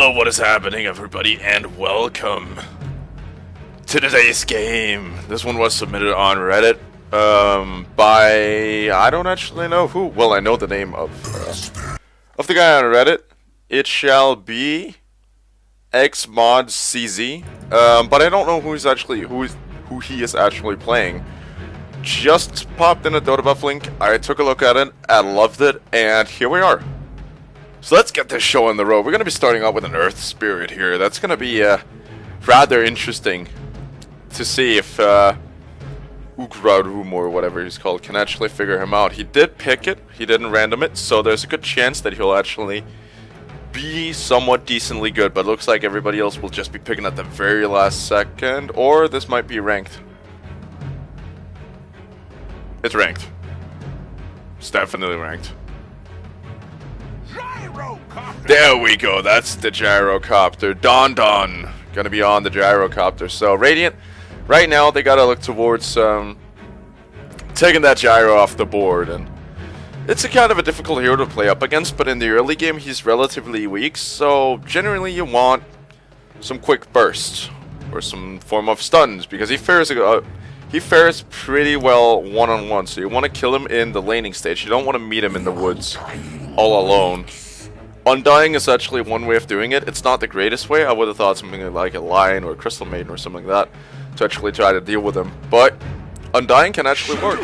Hello, what is happening, everybody, and welcome to today's game. This one was submitted on Reddit by I don't actually know who. Well, I know the name of the guy on Reddit. It shall be xmodcz, but I don't know who he is actually playing. Just popped in a Dota buff link. I took a look at it, I loved it, and here we are. So let's get this show on the road. We're going to be starting out with an Earth Spirit here. That's going to be rather interesting to see if Ugrarum or whatever he's called can actually figure him out. He did pick it, he didn't random it, so there's a good chance that he'll actually be somewhat decently good, but it looks like everybody else will just be picking at the very last second, or this might be ranked. It's ranked. It's definitely ranked. There we go, that's the gyrocopter. Don gonna be on the gyrocopter. So Radiant, right now they gotta look towards taking that gyro off the board, and it's a kind of a difficult hero to play up against, but in the early game he's relatively weak, so generally you want some quick bursts or some form of stuns, because he fares pretty well one-on-one, so you want to kill him in the laning stage. You don't want to meet him in the woods all alone. Undying is actually one way of doing it. It's not the greatest way. I would have thought something like a Lion or a Crystal Maiden or something like that to actually try to deal with him. But Undying can actually work.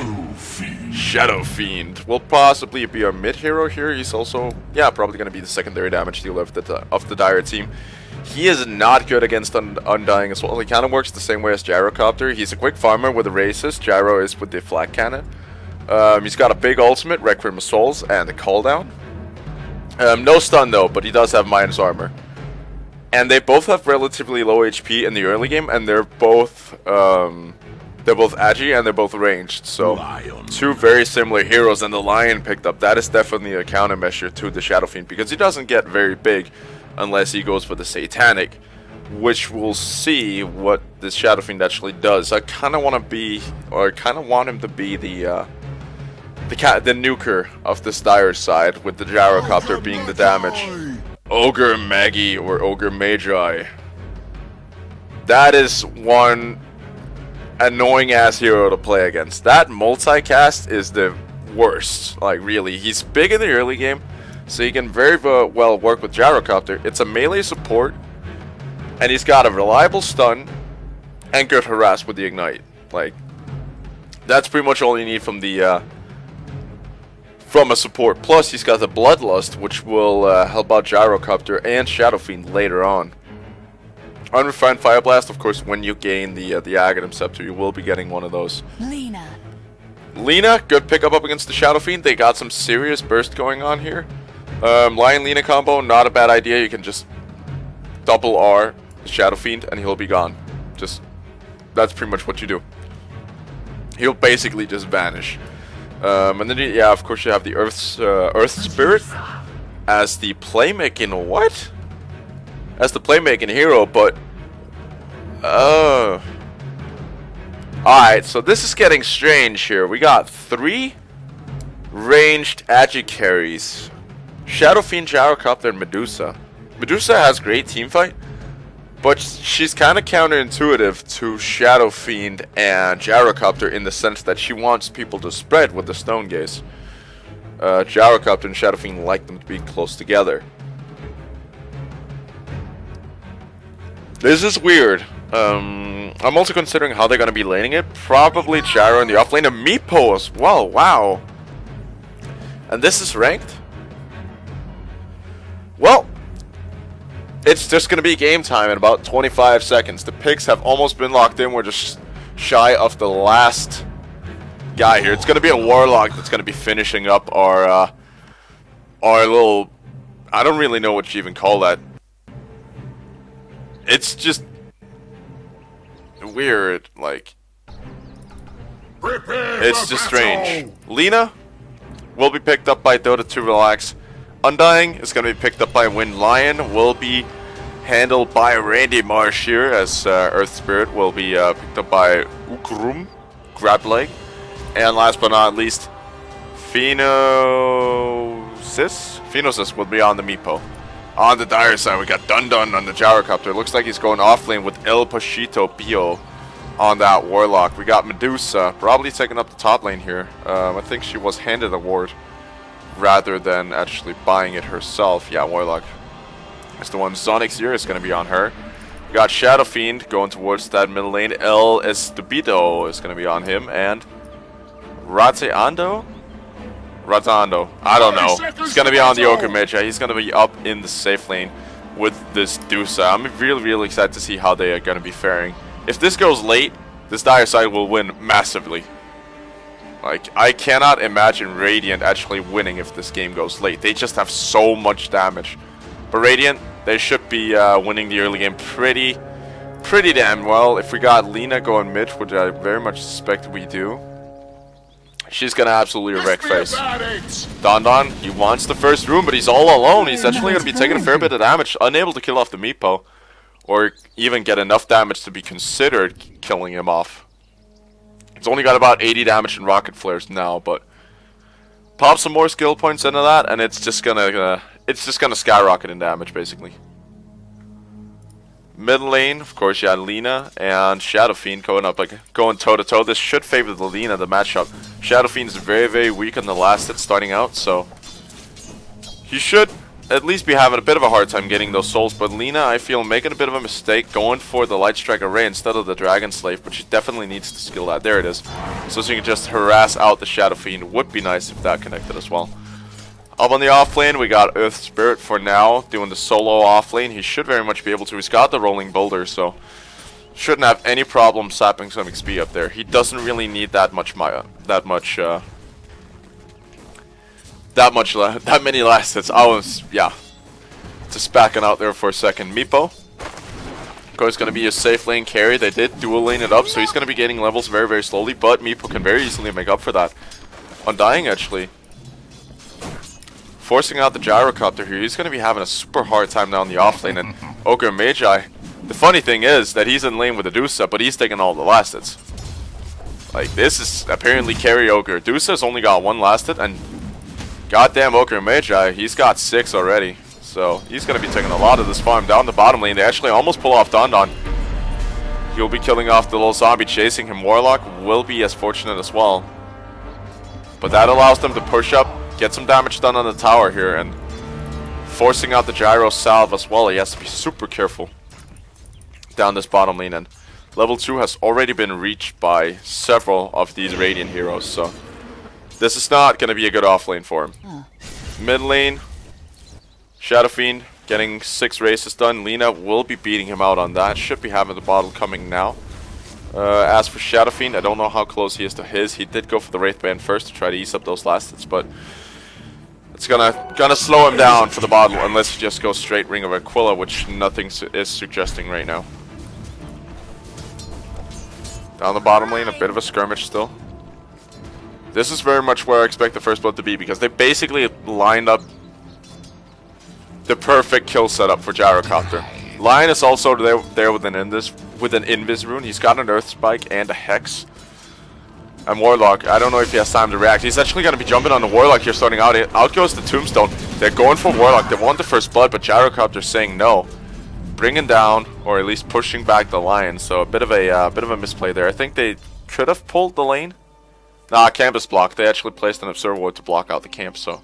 Shadow Fiend will possibly be our mid hero here. He's also, probably going to be the secondary damage dealer of the Dire team. He is not good against Undying as well. He kind of works the same way as Gyrocopter. He's a quick farmer with a Races. Gyro is with the Flat Cannon. He's got a big ultimate, Requiem of Souls, and a Calldown. No stun though, but he does have minus armor. And they both have relatively low HP in the early game, and they're both agi and they're both ranged. So two very similar heroes, and the Lion picked up. That is definitely a countermeasure to the Shadow Fiend, because he doesn't get very big unless he goes for the Satanic, which we'll see what this Shadow Fiend actually does. I kind of want him to be the nuker of this Dire side, with the Gyrocopter being the damage. Ogre Magi or Ogre Magi. That is one annoying ass hero to play against. That multicast is the worst. Like, really, he's big in the early game, so he can very well work with Gyrocopter. It's a melee support, and he's got a reliable stun and good harass with the ignite. Like, that's pretty much all you need from the from a support. Plus, he's got the Bloodlust, which will help out Gyrocopter and Shadow Fiend later on. Unrefined Fire Blast, of course, when you gain the Aghanim Scepter, you will be getting one of those. Lina, good pickup up against the Shadow Fiend. They got some serious burst going on here. Lion-Lina combo, not a bad idea. You can just double R the Shadow Fiend and he'll be gone. That's pretty much what you do. He'll basically just vanish. And then, of course, you have the Earth Spirit as the playmaking what? As the playmaking hero, but alright, so this is getting strange here. We got 3 ranged agi carries. Shadow Fiend, Gyrocopter, and Medusa. Medusa has great teamfight, but she's kind of counterintuitive to Shadow Fiend and Gyrocopter in the sense that she wants people to spread with the Stone Gaze. Gyrocopter and Shadow Fiend like them to be close together. This is weird. I'm also considering how they're going to be laning it. Probably Gyro in the offlane, and Meepo as well. Wow. And this is ranked? Well, it's just going to be game time in about 25 seconds. The picks have almost been locked in. We're just shy of the last guy here. It's going to be a Warlock that's going to be finishing up our little... I don't really know what you even call that. It's just weird, like, it's just strange. Lina will be picked up by Dota 2 Relax. Undying is going to be picked up by Wind Lion. Will be handled by Randy Marsh here, as Earth Spirit will be picked up by Ukrum, Grab Leg. And last but not least, Phenosis will be on the Meepo. On the dire side, we got Dun Dun on the Gyrocopter. Looks like he's going off lane with El Pashito Bio on that Warlock. We got Medusa probably taking up the top lane here. I think she was handed a ward rather than actually buying it herself. Yeah, Warlock is the one. Sonic Zero is going to be on her. We got Shadow Fiend going towards that middle lane. El Estupido is going to be on him. And Rateando? Ratando. I don't know. He's going to be on the Ogre Mage. He's going to be up in the safe lane with this Dusa. I'm really excited to see how they are going to be faring. If this goes late, this dire side will win massively. Like, I cannot imagine Radiant actually winning if this game goes late. They just have so much damage. But Radiant, they should be winning the early game pretty damn well. If we got Lina going mid, which I very much suspect we do, she's gonna absolutely wreck face. Don, he wants the first room, but he's all alone. He's actually gonna be taking a fair bit of damage, unable to kill off the Meepo, or even get enough damage to be considered killing him off. He's only got about 80 damage in rocket flares now, but pop some more skill points into that, and it's just gonna skyrocket in damage basically. Mid lane, of course, you had Lina and Shadow Fiend going up, going toe to toe. This should favor the Lina, the matchup. Shadow Fiend is very weak on the last hit starting out, so he should at least be having a bit of a hard time getting those souls. But Lina, I feel, making a bit of a mistake going for the Light Strike Array instead of the Dragon Slave, but she definitely needs to skill that. There it is. So she can just harass out the Shadow Fiend. Would be nice if that connected as well. Up on the off lane, we got Earth Spirit for now, doing the solo off lane. He should very much be able to. He's got the Rolling Boulder, so shouldn't have any problem sapping some XP up there. He doesn't really need that many last hits. I was, yeah, just backing out there for a second. Meepo, of course, going to be a safe lane carry. They did dual lane it up, so he's going to be gaining levels very slowly, but Meepo can very easily make up for that. Undying, actually, forcing out the Gyrocopter here. He's going to be having a super hard time down the off lane, and Ogre Magi, the funny thing is that he's in lane with the Dusa, but he's taking all the last hits. Like, this is apparently carry Ogre. Dusa's only got one last hit, and goddamn Ogre Magi, he's got 6 already. So he's going to be taking a lot of this farm down the bottom lane. They actually almost pull off Don. He'll be killing off the little zombie chasing him. Warlock will be as fortunate as well. But that allows them to push up, get some damage done on the tower here, and forcing out the Gyro Salve as well. He has to be super careful down this bottom lane, and level 2 has already been reached by several of these Radiant heroes, so this is not going to be a good off lane for him. Mid lane, Shadow Fiend getting 6 races done. Lina will be beating him out on that. Should be having the bottle coming now. As for Shadow Fiend, I don't know how close he is to his. He did go for the Wraith Band first to try to ease up those last hits, but it's gonna slow him down for the bottle unless he just goes straight Ring of Aquila, which nothing is suggesting right now. Down the bottom lane, a bit of a skirmish still. This is very much where I expect the first blood to be, because they basically lined up the perfect kill setup for Gyrocopter. Lion is also there with an Invis rune. He's got an Earth Spike and a Hex. And Warlock, I don't know if he has time to react. He's actually going to be jumping on the Warlock here starting out. Out goes the Tombstone. They're going for Warlock. They want the first blood, but Gyrocopter's saying no. Bringing down, or at least pushing back the Lion. So a bit of a misplay there. I think they could have pulled the lane. Nah, camp is blocked. They actually placed an Observer Ward to block out the camp, so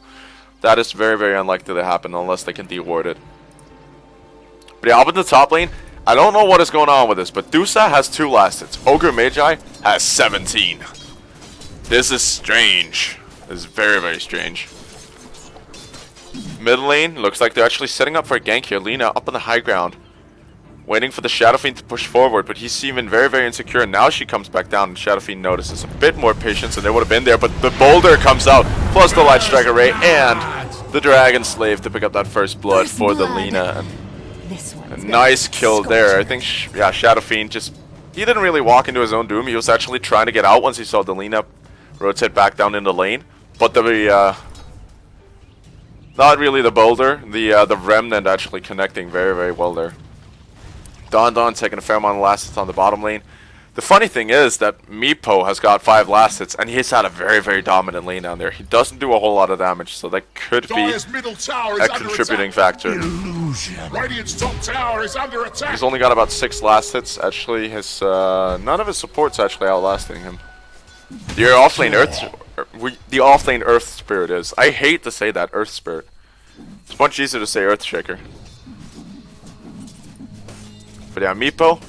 that is very unlikely to happen unless they can de-ward it. But yeah, up in the top lane, I don't know what is going on with this, but Dusa has 2 last hits. Ogre Magi has 17. This is strange. This is very strange. Mid lane, looks like they're actually setting up for a gank here. Lina up on the high ground, waiting for the Shadow Fiend to push forward, but he's even very insecure. Now she comes back down, and Shadow Fiend notices a bit more patience than they would have been there, but the Boulder comes out, plus the Light Strike Array, and the Dragon Slave to pick up that first blood for the Lina. A nice kill there. I think, yeah, Shadow Fiend just, he didn't really walk into his own doom. He was actually trying to get out once he saw the Lina rotate back down in the lane. But the, not really the Boulder, the Remnant actually connecting very well there. Don taking a fair amount of last hits on the bottom lane. The funny thing is that Meepo has got 5 last hits, and he's had a very, very dominant lane down there. He doesn't do a whole lot of damage, so that could be a contributing factor. Radiant's top tower is under attack. He's only got about 6 last hits. Actually, his none of his supports actually outlasting him. The offlane Earth Spirit is. I hate to say that, Earth Spirit. It's much easier to say Earth Shaker. But yeah, Meepo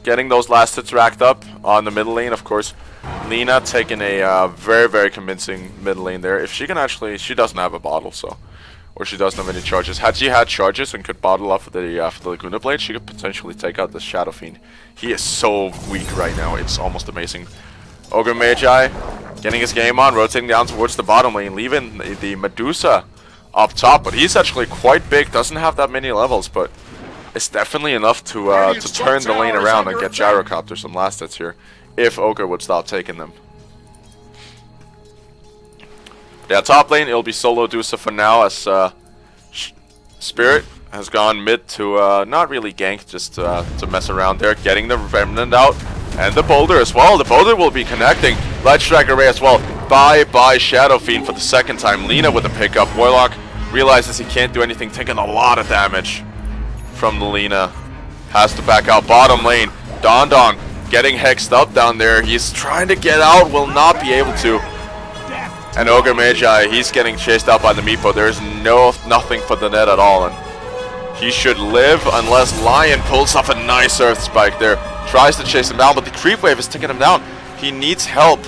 getting those last hits racked up on the middle lane, of course. Lina taking a very, very convincing middle lane there. If she can actually, she doesn't have a bottle, so, or she doesn't have any charges. Had she had charges and could bottle off of the Laguna Blade, she could potentially take out the Shadow Fiend. He is so weak right now; it's almost amazing. Ogre Magi getting his game on, rotating down towards the bottom lane, leaving the Medusa up top. But he's actually quite big; doesn't have that many levels, but it's definitely enough to turn the lane around and get Gyrocopter some last hits here, if Ogre would stop taking them. Yeah, top lane, it'll be solo Dusa for now, as Spirit has gone mid to not really gank, just to mess around there, getting the Remnant out, and the Boulder as well. The Boulder will be connecting. Light Strike Array as well. Bye-bye Shadow Fiend for the second time. Lina with the pickup. Warlock realizes he can't do anything, taking a lot of damage from the Lina. Has to back out bottom lane. Don getting hexed up down there. He's trying to get out, will not be able to. And Ogre Magi, he's getting chased out by the Meepo. There is nothing for the net at all, and he should live unless Lion pulls off a nice Earth Spike there. Tries to chase him down, but the creep wave is taking him down. He needs help,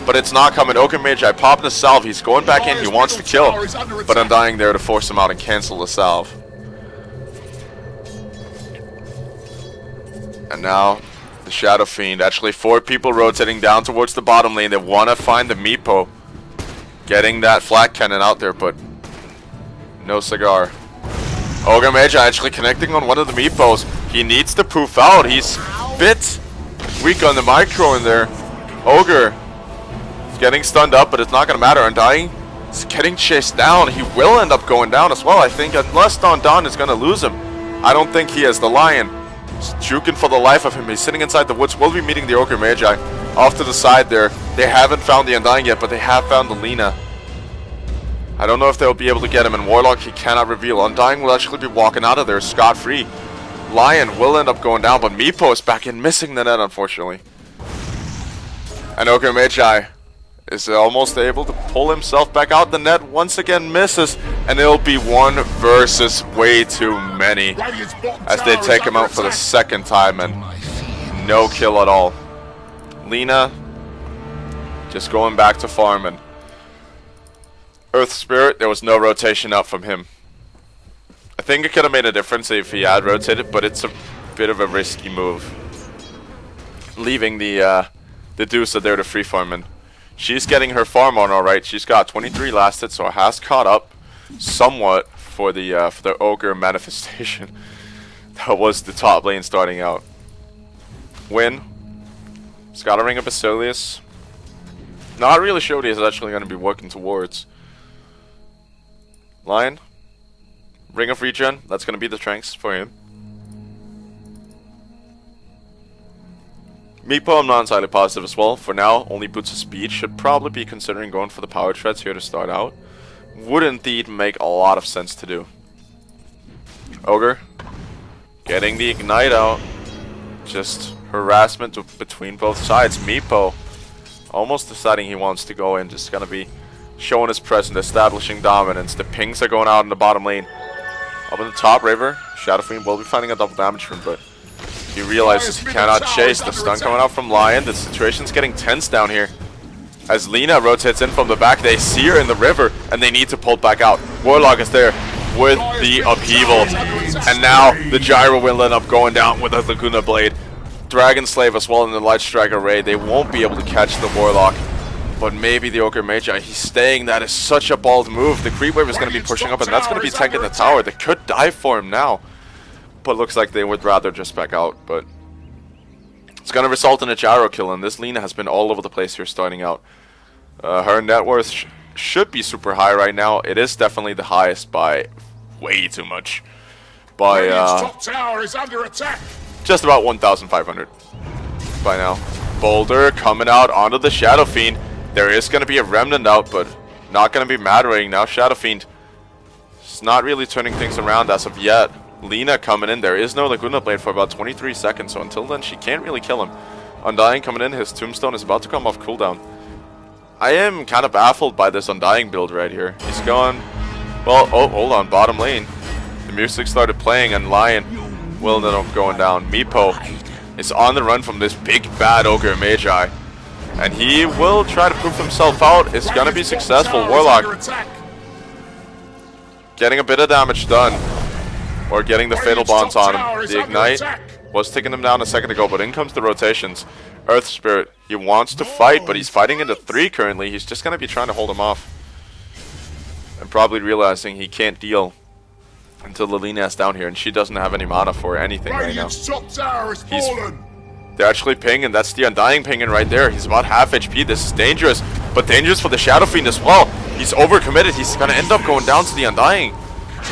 but it's not coming. Ogre Magi popping the salve. He's going back in. He wants to kill, but Undying there to force him out and cancel the salve. And now the Shadow Fiend. Actually, 4 people rotating down towards the bottom lane. They want to find the Meepo. Getting that flak cannon out there, but no cigar. Ogre Magi actually connecting on one of the Meepos. He needs to poof out. He's a bit weak on the micro in there. Ogre is getting stunned up, but it's not going to matter. Undying is getting chased down. He will end up going down as well, I think, unless Don is going to lose him. I don't think he is. The Lion is juking for the life of him. He's sitting inside the woods. We'll be meeting the Ogre Magi off to the side there. They haven't found the Undying yet, but they have found the Lina. I don't know if they'll be able to get him. And Warlock, he cannot reveal. Undying will actually be walking out of there scot-free. Lion will end up going down, but Meepo is back in, missing the net, unfortunately. And Ogre Magi is almost able to pull himself back out. The net once again misses, and it'll be 1 versus way too many as they take him out for the second time, and no kill at all. Lina just going back to farm, and Earth Spirit, there was no rotation out from him. I think it could have made a difference if he had rotated, but it's a bit of a risky move, leaving the Dusa there to free farm, and she's getting her farm on alright. She's got 23 last hits, so has caught up somewhat for the Ogre manifestation. That was the top lane starting out. Win. He's got a Ring of Basilius. Not really sure what he's actually going to be working towards. Lion. Ring of Regen. That's going to be the strengths for him. Meepo, I'm not entirely positive as well. For now, only boots of speed. Should probably be considering going for the power treads here to start out. Would indeed make a lot of sense to do. Ogre. Getting the Ignite out. Just harassment between both sides. Meepo almost deciding he wants to go in. Just going to be showing his presence, establishing dominance. The pings are going out in the bottom lane. Up in the top river, Shadow Fiend will be finding a double damage from, but he realizes he cannot chase. The stun coming out from Lion. The situation's getting tense down here. As Lina rotates in from the back, they see her in the river, and they need to pull back out. Warlock is there with the upheaval. And now the Gyro will end up going down with a Laguna Blade. Dragon Slave as well in the Light Strike Array. They won't be able to catch the Warlock. But maybe the Ogre Magi, he's staying. That is such a bold move. The creep wave is going to be pushing up, and that's going to be tanking the tower. They could die for him now. But looks like they would rather just back out. But it's going to result in a gyro kill, and this Lina has been all over the place here starting out. Her net worth should be super high right now. It is definitely the highest by way too much. By top tower is under attack. just about 1,500 by now. Boulder coming out onto the Shadow Fiend. There is going to be a Remnant out, but not going to be mattering now. Shadow Fiend is not really turning things around as of yet. Lina coming in. There is no Laguna Blade for about 23 seconds, so until then she can't really kill him. Undying coming in. His Tombstone is about to come off cooldown. I am kind of baffled by this Undying build right here. He's going... Well, oh, hold on. Bottom lane. The music started playing and Lion will end up going down. Meepo is on the run from this big bad Ogre Magi. And he will try to prove himself out. It's going to be successful. Warlock getting a bit of damage done. Or getting the Fatal Bonds on him. The Ignite was taking him down a second ago, but in comes the rotations. Earth Spirit, he wants to fight, but he's fighting into 3 currently. He's just going to be trying to hold him off. And probably realizing he can't deal until Lilina's down here, and she doesn't have any mana for anything right now. They're actually pinging. That's the Undying pinging right there. He's about half HP. This is dangerous, but dangerous for the Shadow Fiend as well. He's overcommitted. He's going to end up going down to the Undying.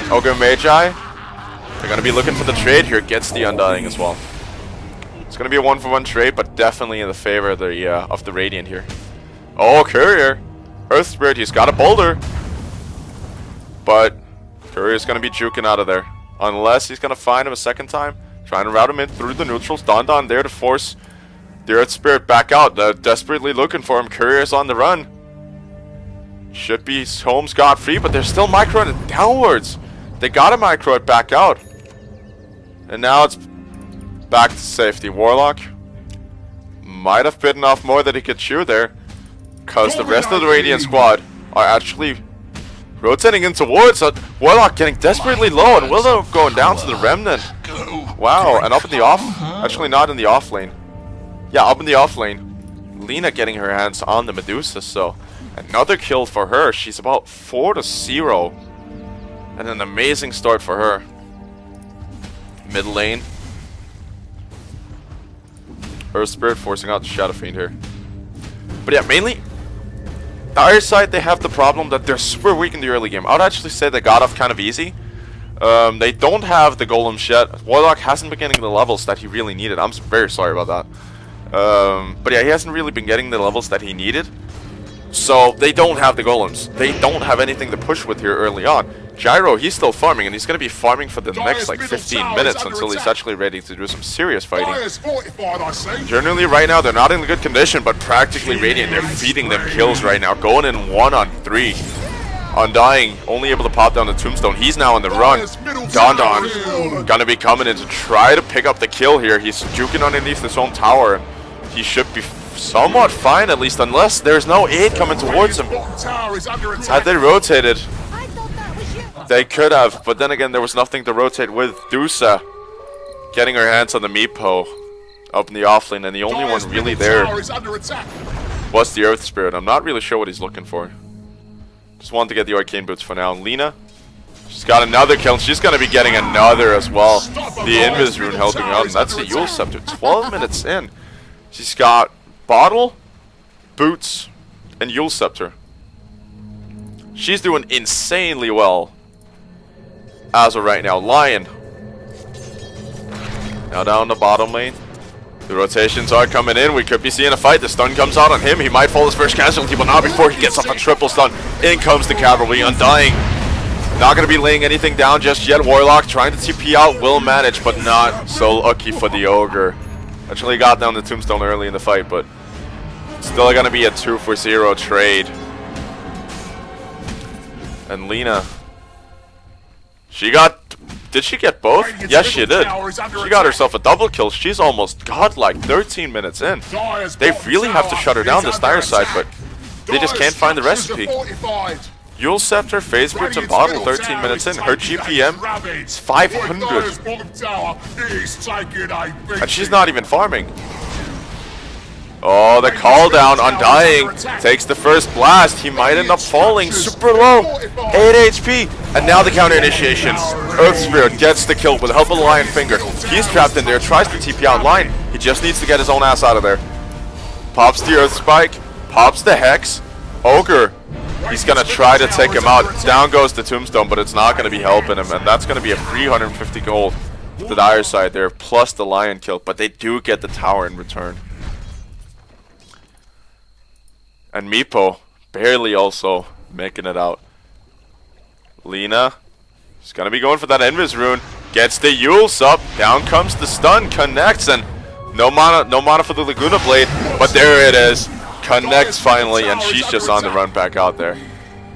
Ogre Magi, they're going to be looking for the trade here. Gets the Undying as well. It's going to be a 1-for-1 trade, but definitely in the favor of the Radiant here. Oh, Courier. Earth Spirit, he's got a Boulder. But Courier's going to be juking out of there. Unless he's going to find him a second time. Trying to route him in through the neutrals. Don there to force the Earth Spirit back out. They're desperately looking for him. Courier's on the run. Should be home scot-free, but they're still microing it downwards. They got to micro it back out. And now it's back to safety. Warlock might have bitten off more than he could chew there. Because the rest of the Radiant squad are actually rotating in towards it. Warlock getting desperately low, and Willow going down to the Remnant. Wow, and up in the off... Actually, not in the off lane. Yeah, up in the off lane. Lina getting her hands on the Medusa, so... Another kill for her. She's about 4-0. And an amazing start for her. Mid lane. Earth Spirit forcing out the Shadow Fiend here. But yeah, mainly... Dire side, they have the problem that they're super weak in the early game. I would actually say they got off kind of easy. They don't have the golems yet. Warlock hasn't been getting the levels that he really needed. I'm very sorry about that. But yeah, he hasn't really been getting the levels that he needed. So they don't have the golems. They don't have anything to push with here early on. Gyro, he's still farming, and he's going to be farming for the next like 15 minutes until he's actually ready to do some serious fighting. Generally, right now, they're not in good condition, but practically Radiant, they're feeding them kills right now. Going in 1-on-3. Undying, only able to pop down the Tombstone. He's now on the run. Don going to be coming in to try to pick up the kill here. He's juking underneath his own tower. He should be somewhat fine, at least, unless there's no aid coming towards him. Had they rotated... They could have, but then again, there was nothing to rotate with. Dusa getting her hands on the Meepo up in the offlane, and the only one really there was the Earth Spirit. I'm not really sure what he's looking for. Just wanted to get the Arcane Boots for now. Lina, she's got another kill, and she's going to be getting another as well. The Invis Rune helping out, and that's the Yule Scepter. 12 minutes in. She's got Bottle, Boots, and Yule Scepter. She's doing insanely well. As of right now, Lion. Now down the bottom lane. The rotations are coming in. We could be seeing a fight. The stun comes out on him. He might fall his first casualty, but not before he gets off a triple stun. In comes the cavalry. Undying. Not going to be laying anything down just yet. Warlock trying to TP out. Will manage, but not so lucky for the Ogre. Actually got down the Tombstone early in the fight, but still going to be a 2-for-0 trade. And Lina... She got... Did she get both? Yes, she did. She got herself a double kill. She's almost godlike 13 minutes in. They really have to shut her down, this Dire side, but they just can't find the recipe. Yule Scepter, Phase Boots, and Bottle 13 minutes in. Her GPM is 500. And she's not even farming. Oh, the call down. Undying takes the first blast. He might end up falling super low. 8 HP. And now the counter initiation. Earth Spirit gets the kill with the help of the Lion Finger. He's trapped in there. Tries to TP out line. He just needs to get his own ass out of there. Pops the Earth Spike. Pops the Hex. Ogre. He's going to try to take him out. Down goes the Tombstone, but it's not going to be helping him. And that's going to be a 350 gold the Dire side there, plus the Lion kill, but they do get the tower in return. And Meepo barely also making it out. Lina is gonna be going for that Invis rune. Gets the Yules up. Down comes the stun. Connects, and no mana for the Laguna Blade. But there it is. Connects finally, and she's just on the run back out there.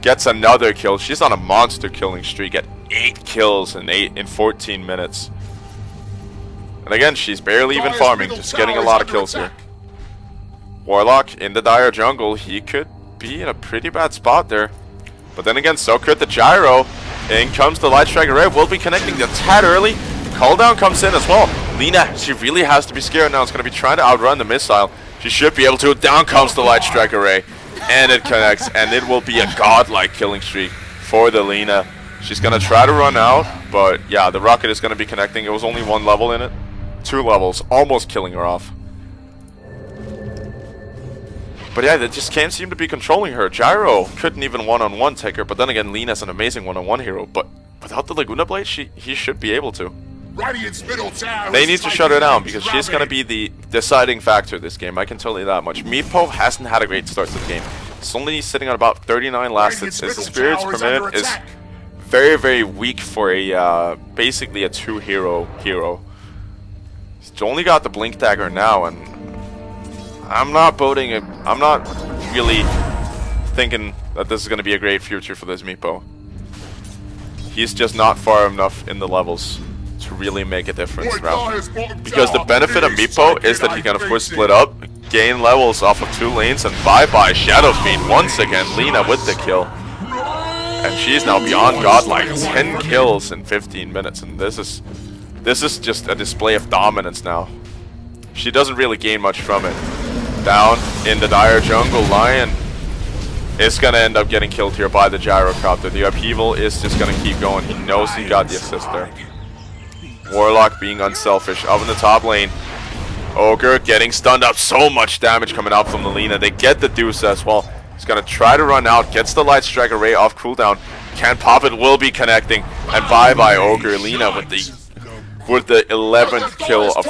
Gets another kill. She's on a monster killing streak at 8 kills in 14 minutes. And again, she's barely even farming, just getting a lot of kills here. Warlock in the Dire jungle. He could be in a pretty bad spot there. But then again, so could the Gyro. In comes the Light Strike Array. Will be connecting the tad early. Cooldown comes in as well. Lina, she really has to be scared now. It's going to be trying to outrun the missile. She should be able to. Down comes the Light Strike Array. And it connects. And it will be a godlike killing streak for the Lina. She's going to try to run out. But yeah, the rocket is going to be connecting. It was only 1 level in it. 2 levels. Almost killing her off. But yeah, they just can't seem to be controlling her. Gyro couldn't even one-on-one take her, but then again, Lina's an amazing one-on-one hero. But without the Laguna Blade, he should be able to. They need to shut her down, because she's going to be the deciding factor this game. I can tell you that much. Meepo hasn't had a great start to the game. He's only sitting at about 39 last hits. His Spirits per minute is very, very weak for a basically a 2-hero hero. He's only got the Blink Dagger now, and I'm not really thinking that this is going to be a great future for this Meepo. He's just not far enough in the levels to really make a difference around. Because the benefit of Meepo is that he can of course split up, gain levels off of 2 lanes, and bye-bye Shadow Fiend once again. Lina with the kill. And she's now beyond godlike. 10 kills in 15 minutes, and this is just a display of dominance now. She doesn't really gain much from it. Down in the Dire jungle, Lion is going to end up getting killed here by the Gyrocopter. The upheaval is just going to keep going. He knows he got the assist there. Warlock being unselfish up in the top lane. Ogre getting stunned up. So much damage coming out from the Lina. They get the Deuce as well. He's going to try to run out. Gets the Light Strike Array off cooldown. Can't pop it. Will be connecting. And bye-bye Ogre. Lina with the 11th kill of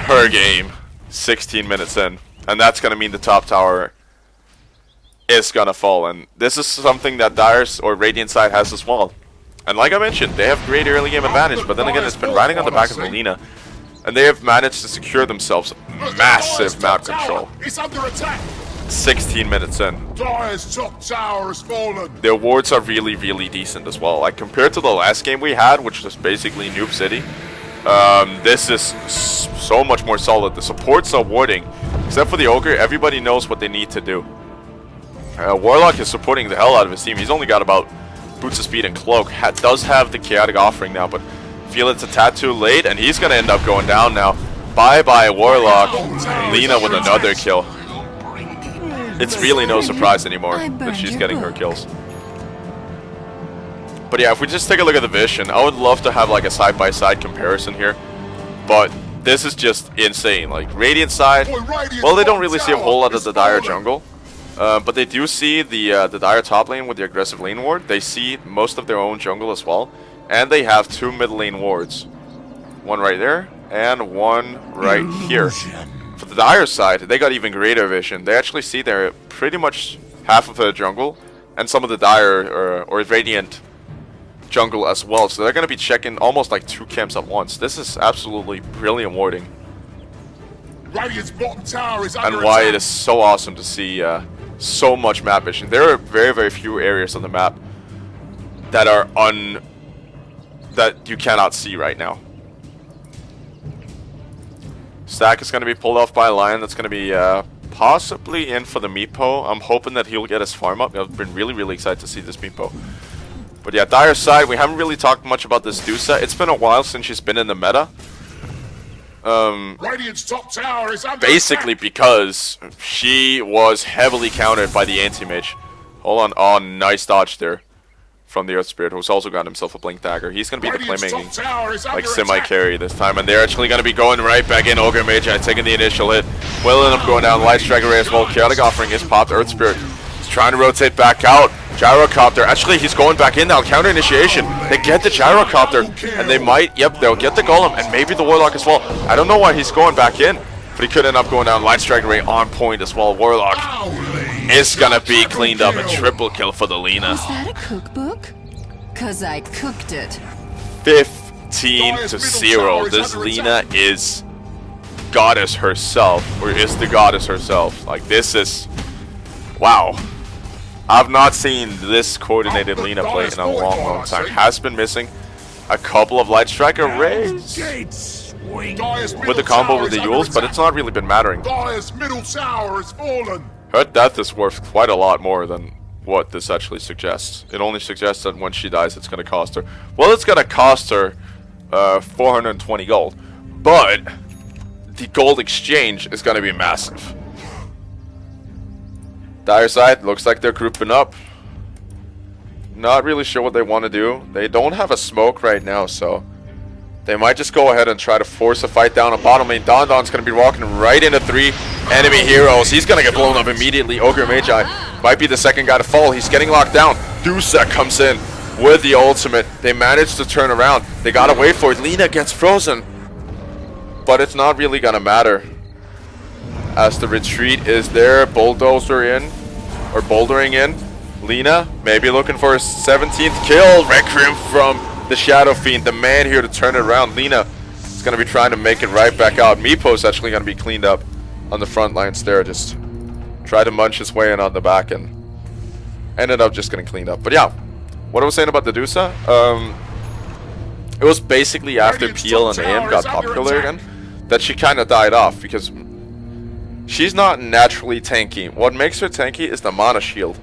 her game. 16 minutes in, and that's going to mean the top tower is going to fall, and this is something that Dire's or Radiant side has as well. And like I mentioned, they have great early game advantage, but then again, it's been riding on the back of Lina, and they have managed to secure themselves massive map control. 16 minutes in. Their wards are really, really decent as well. Like compared to the last game we had, which was basically Noob City, this is so much more solid. The supports are warding. Except for the Ogre, everybody knows what they need to do. Warlock is supporting the hell out of his team. He's only got about Boots of Speed and Cloak. Does have the Chaotic Offering now, but feel it's a tad too late, and he's going to end up going down now. Bye-bye Warlock. Lina with another kill. It's really no surprise anymore that she's getting her kills. But yeah, if we just take a look at the vision, I would love to have like a side-by-side comparison here. But this is just insane. Like Radiant side, well, they don't really see a whole lot of the Dire jungle. But they do see the Dire top lane with the aggressive lane ward. They see most of their own jungle as well. And they have 2 mid lane wards. One right there, and one right here. For the Dire side, they got even greater vision. They actually see their pretty much half of the jungle, and some of the Dire or Radiant jungle as well. So they're going to be checking almost like 2 camps at once. This is absolutely brilliant warding. And why it is so awesome to see so much map vision. There are very, very few areas on the map that are that you cannot see right now. Stack is going to be pulled off by a Lion. That's going to be possibly in for the Meepo. I'm hoping that he'll get his farm up. I've been really, really excited to see this Meepo. But yeah, Dire side, we haven't really talked much about this Dusa. It's been a while since she's been in the meta. Top tower is under basically attack. Because she was heavily countered by the anti-mage. Hold on. Oh, nice dodge there from the Earth Spirit, who's also got himself a Blink Dagger. He's going to be the playmaking, like semi-carry this time. And they're actually going to be going right back in. Ogre Mage taking the initial hit. Will end up going down. Light Strike Array as well. Chaotic Offering is popped. Earth Spirit is trying to rotate back out. Gyrocopter. Actually, he's going back in now. Counter initiation. They get the Gyrocopter, and they might. Yep, they'll get the Golem, and maybe the Warlock as well. I don't know why he's going back in, but he could end up going down. Light Strike Ray on point as well. Warlock is gonna be cleaned up. A triple kill for the Lina. Is that a cookbook? 'Cause I cooked it. 15-0. This Lina is goddess herself, or is the goddess herself. Like, this is, wow. I've not seen this coordinated Lina play in a long time. Has been missing a couple of Light Striker Rays with the combo with the Yules, but it's not really been mattering. Dire's middle tower has fallen. Her death is worth quite a lot more than what this actually suggests. It only suggests that when she dies, it's going to cost her. Well, it's going to cost her 420 gold, but the gold exchange is going to be massive. Dire side, looks like they're grouping up. Not really sure what they want to do. They don't have a smoke right now, so they might just go ahead and try to force a fight down on bottom lane. Don Don's going to be walking right into 3 enemy heroes. He's going to get blown up immediately. Ogre Magi might be the second guy to fall. He's getting locked down. Dusa comes in with the ultimate. They managed to turn around. They got to wait for it. Lina gets frozen. But it's not really going to matter, as the retreat is there. Bulldozer in, or bouldering in. Lina maybe looking for his 17th kill. Requiem from the Shadow Fiend, the man here to turn it around. Lina is going to be trying to make it right back out. Meepo's actually going to be cleaned up on the front lines there. Just tried to munch his way in on the back and ended up just getting cleaned up. But yeah, what I was saying about the Dusa, it was basically after Peel and AM got popular again that she kind of died off, because she's not naturally tanky. What makes her tanky is the mana shield,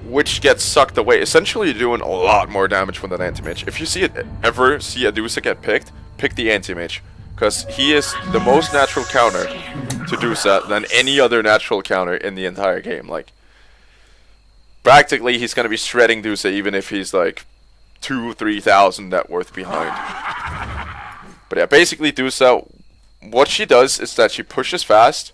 which gets sucked away. Essentially, you're doing a lot more damage with an anti-mage. If you ever see a Dusa get picked, pick the anti-mage, because he is the most natural counter to Dusa than any other natural counter in the entire game. Like, practically, he's going to be shredding Dusa even if he's like 2,000-3,000 net worth behind. But yeah, basically Dusa, what she does is that she pushes fast,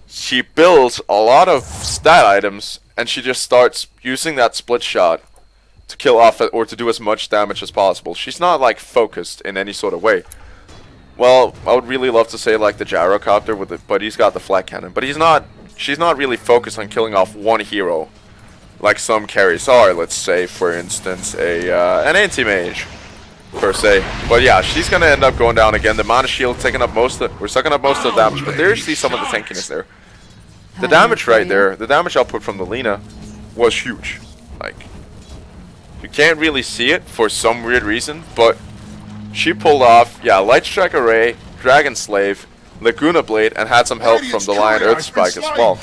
she builds a lot of stat items, and she just starts using that split shot to kill off or to do as much damage as possible. She's not like focused in any sort of way. Well, I would really love to say like the Gyrocopter with it, but he's got the flat cannon. But she's not really focused on killing off one hero like some carries are. Let's say, for instance, an anti-mage per se. But yeah, she's gonna end up going down again. The mana shield taking up we're sucking up most of the damage, but there's actually some of the tankiness there. The damage right there, the damage output from the Lina was huge. Like, you can't really see it for some weird reason, but she pulled off, yeah, Light Strike Array, Dragon Slave, Laguna Blade, and had some help from the Lion Earth Spike as well.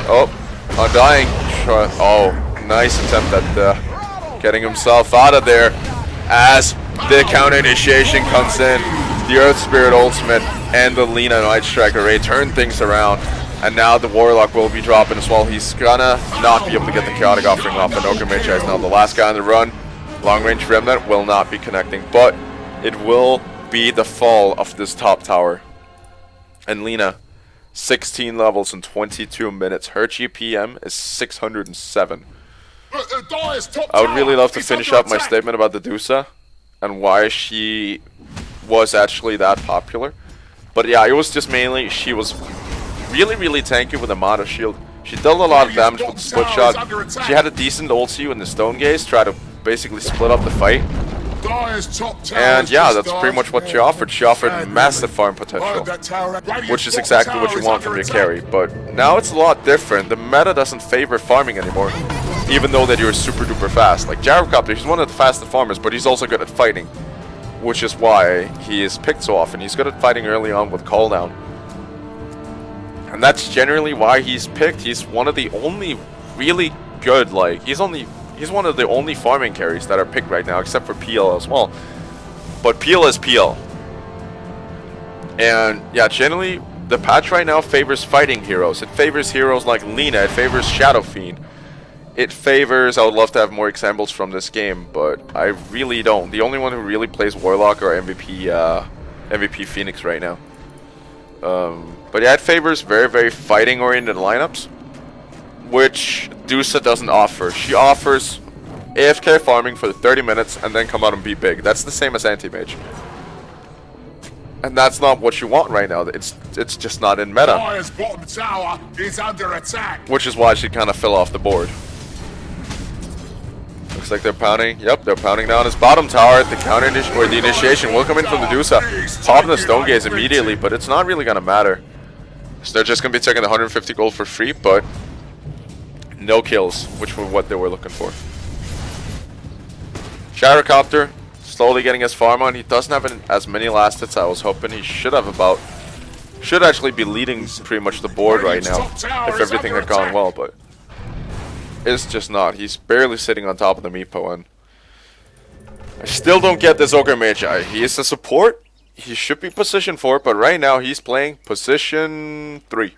Oh, Undying. Oh, nice attempt at getting himself out of there as the counter initiation comes in. The Earth Spirit ultimate and the Lina Light Strike Array turn things around. And now the Warlock will be dropping as well. He's gonna not be able to get the Chaotic Offering off, and Ogre Magi is now the last guy on the run. Long Range Remnant will not be connecting, but it will be the fall of this top tower. And Lina, 16 levels in 22 minutes. Her GPM is 607. I would really love to finish up my statement about the Dusa and why she was actually that popular. But yeah, it was just mainly she was really tanky with a mana shield. She dealt a lot of damage with the split shot. She had a decent ulti in the Stone Gaze, try to basically split up the fight. And yeah, that's pretty much what she offered. She offered massive farm potential, which is exactly what you want from your carry. But now it's a lot different. The meta doesn't favor farming anymore, even though that you're super duper fast. Like Gyrocopter, he's one of the fastest farmers, but he's also good at fighting, which is why he is picked so often. He's good at fighting early on with call down. And that's generally why he's picked. He's one of the only really good, like, he's one of the only farming carries that are picked right now, except for Peel as well. But Peel is Peel. And yeah, generally, the patch right now favors fighting heroes. It favors heroes like Lina. It favors Shadow Fiend. It favors, I would love to have more examples from this game, but I really don't. The only one who really plays Warlock or MVP Phoenix right now. But yeah, it favors very fighting-oriented lineups, which Dusa doesn't offer. She offers AFK farming for 30 minutes and then come out and be big. That's the same as anti-mage. And that's not what you want right now. It's just not in meta. Dire's bottom tower is under attack. Which is why she kind of fell off the board. Looks like they're pounding. Yep, they're pounding down his bottom tower. The counter or the initiation will come in from the Dusa. Popping the Stone Gaze immediately, but it's not really gonna matter. So they're just gonna be taking the 150 gold for free, but no kills, which were what they were looking for. Gyrocopter slowly getting his farm on. He doesn't have as many last hits I was hoping. He should have about. Should actually be leading pretty much the board right now if everything had gone well, but it's just not. He's barely sitting on top of the Meepo, and I still don't get this Ogre Magi. He is a support. He should be position 4, but right now he's playing position 3.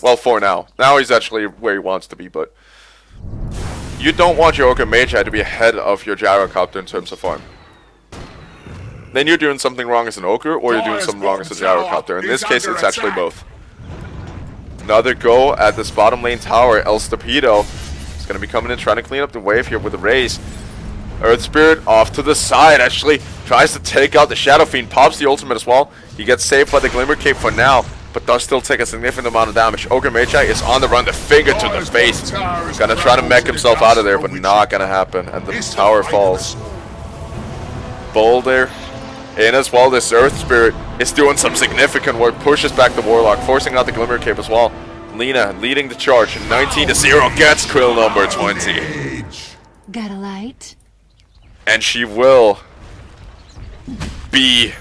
Well, 4 now. Now he's actually where he wants to be, but you don't want your Ogre Magi to be ahead of your Gyrocopter in terms of farm. Then you're doing something wrong as an Ogre, or you're doing something wrong as a Gyrocopter. In this case, it's actually both. Another go at this bottom lane tower. El Stupido is going to be coming in, trying to clean up the wave here with a raise. Earth Spirit off to the side, actually tries to take out the Shadow Fiend, pops the ultimate as well. He gets saved by the Glimmer Cape for now, but does still take a significant amount of damage. Ogre Magi is on the run, the finger to the face. Gonna try to mech himself out of there, but not gonna happen. And the tower falls. Boulder in as well. This Earth Spirit is doing some significant work. Pushes back the Warlock, forcing out the Glimmer Cape as well. Lina leading the charge. 19-0 gets Krill number 20. Got a light? And she will be...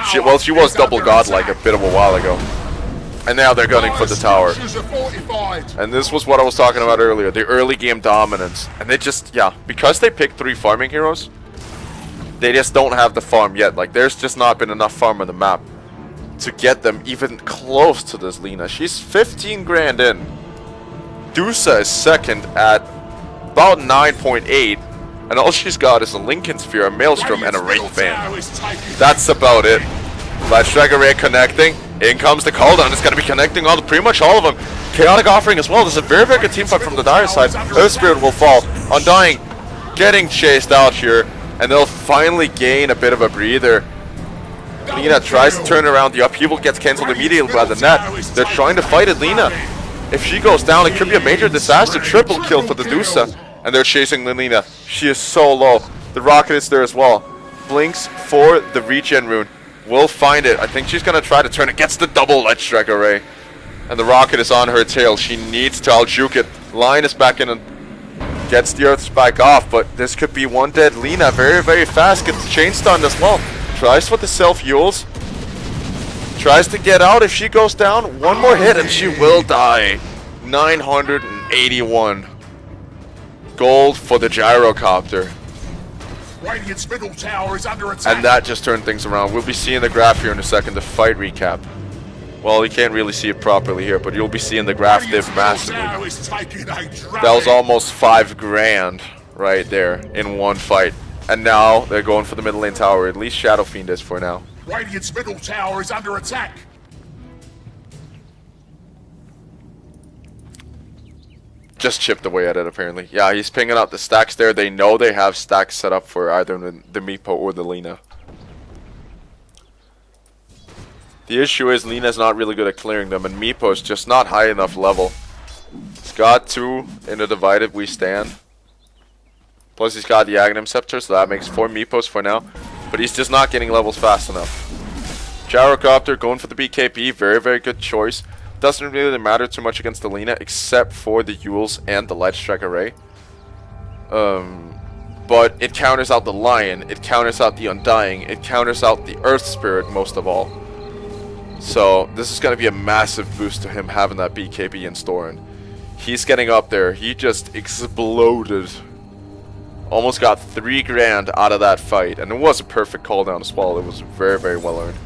she was double godlike a bit of a while ago. And now they're gunning for the tower. And this was what I was talking about earlier. The early game dominance. And they just, yeah, because they picked 3 farming heroes, they just don't have the farm yet. Like, there's just not been enough farm on the map to get them even close to this Lina. She's 15 grand in. Dusa is second at about 9.8. And all she's got is a Lincoln Sphere, a Maelstrom, and a Wraith Band. That's about it. Flash Striker Ray connecting. In comes the cooldown. It's going to be connecting on pretty much all of them. Chaotic Offering as well. There's a very, very good teamfight from the Dire side. Earth Spirit will fall. Undying getting chased out here. And they'll finally gain a bit of a breather. Lina tries to turn around. The upheaval gets cancelled immediately by the net. They're trying to fight it. Lina, if she goes down, it could be a major disaster. Triple kill for the Dusa. And they're chasing Lina. She is so low. The rocket is there as well. Blinks for the regen rune. Will find it. I think she's going to try to turn it. Gets the double Light Strike Array. And the rocket is on her tail. She needs to out-juke it. Line is back in and gets the Earth Spike off. But this could be one dead Lina. Very, very fast. Gets chain stunned as well. Tries for the self-heals. Tries to get out. If she goes down, one more hit and she will die. 981. Gold for the Gyrocopter. Radiant's middle tower is under attack. And that just turned things around. We'll be seeing the graph here in a second, the fight recap. Well, you can't really see it properly here, but you'll be seeing the graph dip massively. That was almost 5 grand right there in one fight. And now they're going for the middle lane tower. At least Shadow Fiend is for now. Radiant's middle tower is under attack. Just chipped away at it, apparently. Yeah, he's pinging out the stacks there. They know they have stacks set up for either the Meepo or the Lina. The issue is Lina's not really good at clearing them, and Meepo's just not high enough level. He's got 2 in the Divided We Stand. Plus he's got the Aghanim Scepter, so that makes 4 Meepos for now. But he's just not getting levels fast enough. Gyrocopter going for the BKB. Very, very good choice. Doesn't really matter too much against the Lina, except for the Yules and the Light Strike Array. But it counters out the Lion, it counters out the Undying, it counters out the Earth Spirit most of all. So this is going to be a massive boost to him having that BKB in store. And he's getting up there. He just exploded. Almost got 3 grand out of that fight. And it was a perfect call down as well. It was very, very well earned.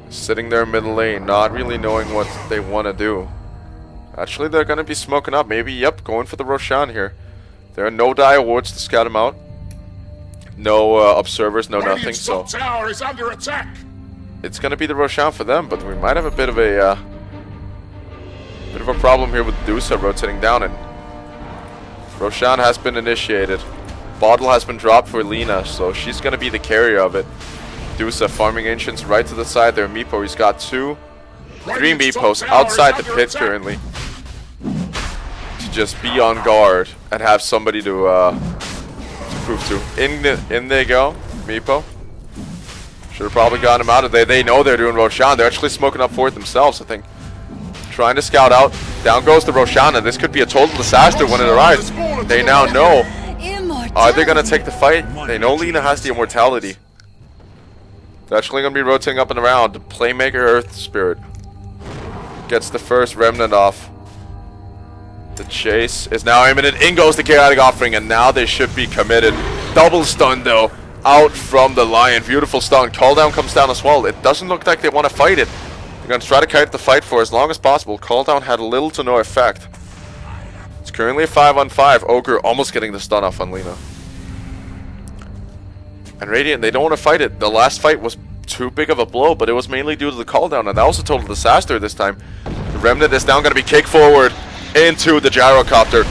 Sitting there middle lane, not really knowing what they want to do. Actually, they're going to be smoking up. Maybe, yep, going for the Roshan here. There are no die awards to scout him out. No observers, no nothing. So tower is under attack. It's going to be the Roshan for them, but we might have a bit of a Bit of a problem here with Dusa rotating down, and Roshan has been initiated. Bottle has been dropped for Lina, so she's going to be the carrier of it. Dusa farming ancients right to the side there. Meepo, he's got 3 Meepos outside the pit currently. To just be on guard and have somebody to prove to. In they go, Meepo. Should have probably gotten him out of there. They know they're doing Roshan. They're actually smoking up for it themselves, I think. Trying to scout out. Down goes the Roshan, and this could be a total disaster when it arrives. They now know. Are they going to take the fight? They know Lina has the immortality. They're actually going to be rotating up and around. Playmaker Earth Spirit gets the first remnant off. The chase is now imminent. In goes the chaotic offering, and now they should be committed. Double stun though. Out from the Lion. Beautiful stun. Call down comes down as well. It doesn't look like they want to fight it. They're going to try to kite the fight for as long as possible. Call down had little to no effect. It's currently a 5-on-5. Ogre almost getting the stun off on Lina. And Radiant, they don't want to fight it. The last fight was too big of a blow, but it was mainly due to the call down, and that was a total disaster this time. The Remnant is now going to be kicked forward into the gyrocopter.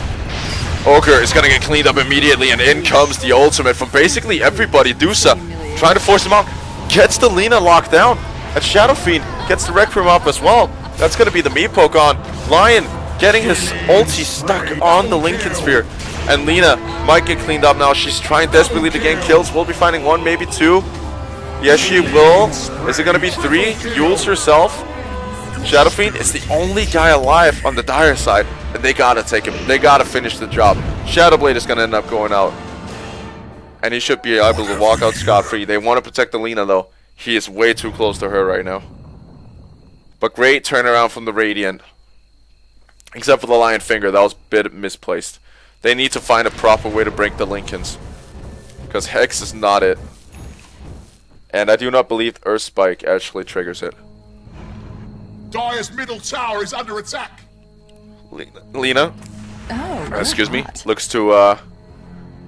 Ogre is going to get cleaned up immediately, and in comes the ultimate from basically everybody. Dusa trying to force him out. Gets the Lina locked down. And Shadow Fiend gets the Rec Room up as well. That's going to be the Meepo on. Lion getting his ulti stuck on the Lincoln Sphere. And Lina might get cleaned up now. She's trying desperately to gain kills. We'll be finding 1, maybe 2. Yes, she will. Is it going to be 3? Yules herself. Shadow Fiend is the only guy alive on the Dire side. And they got to take him. They got to finish the job. Shadow Blade is going to end up going out. And he should be able to walk out scot-free. They want to protect the Lina, though. He is way too close to her right now. But great turnaround from the Radiant. Except for the Lion Finger. That was a bit misplaced. They need to find a proper way to break the Lincolns. Because Hex is not it. And I do not believe Earth Spike actually triggers it. Dire's middle tower is under attack. Lina, Oh, excuse me, not. looks to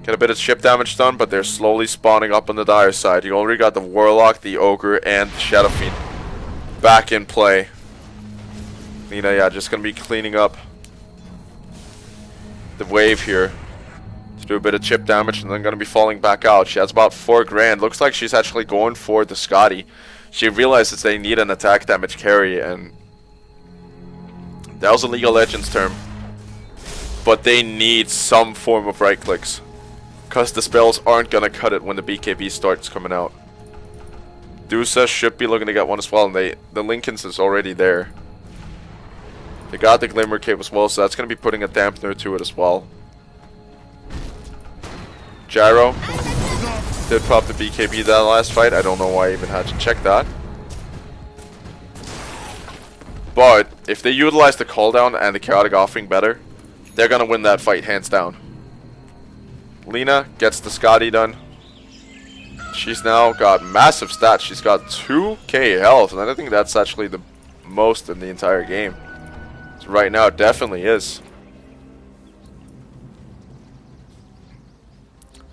get a bit of chip damage done, but they're slowly spawning up on the Dire side. You already got the Warlock, the Ogre, and the Shadow Fiend back in play. Lina, yeah, just going to be cleaning up the wave here to do a bit of chip damage, and then going to be falling back out. She has about 4 grand. Looks like she's actually going for the Scotty. She realizes they need an attack damage carry, and that was a League of Legends term. But they need some form of right clicks, because the spells aren't going to cut it when the BKB starts coming out. Dusa should be looking to get one as well, and the Lincolns is already there. They got the Glimmer Cape as well, so that's going to be putting a dampener to it as well. Gyro did pop the BKB that last fight. I don't know why I even had to check that. But if they utilize the cooldown and the chaotic offering better, they're going to win that fight hands down. Lina gets the Scotty done. She's now got massive stats. She's got 2k health, and I think that's actually the most in the entire game. So right now, it definitely is.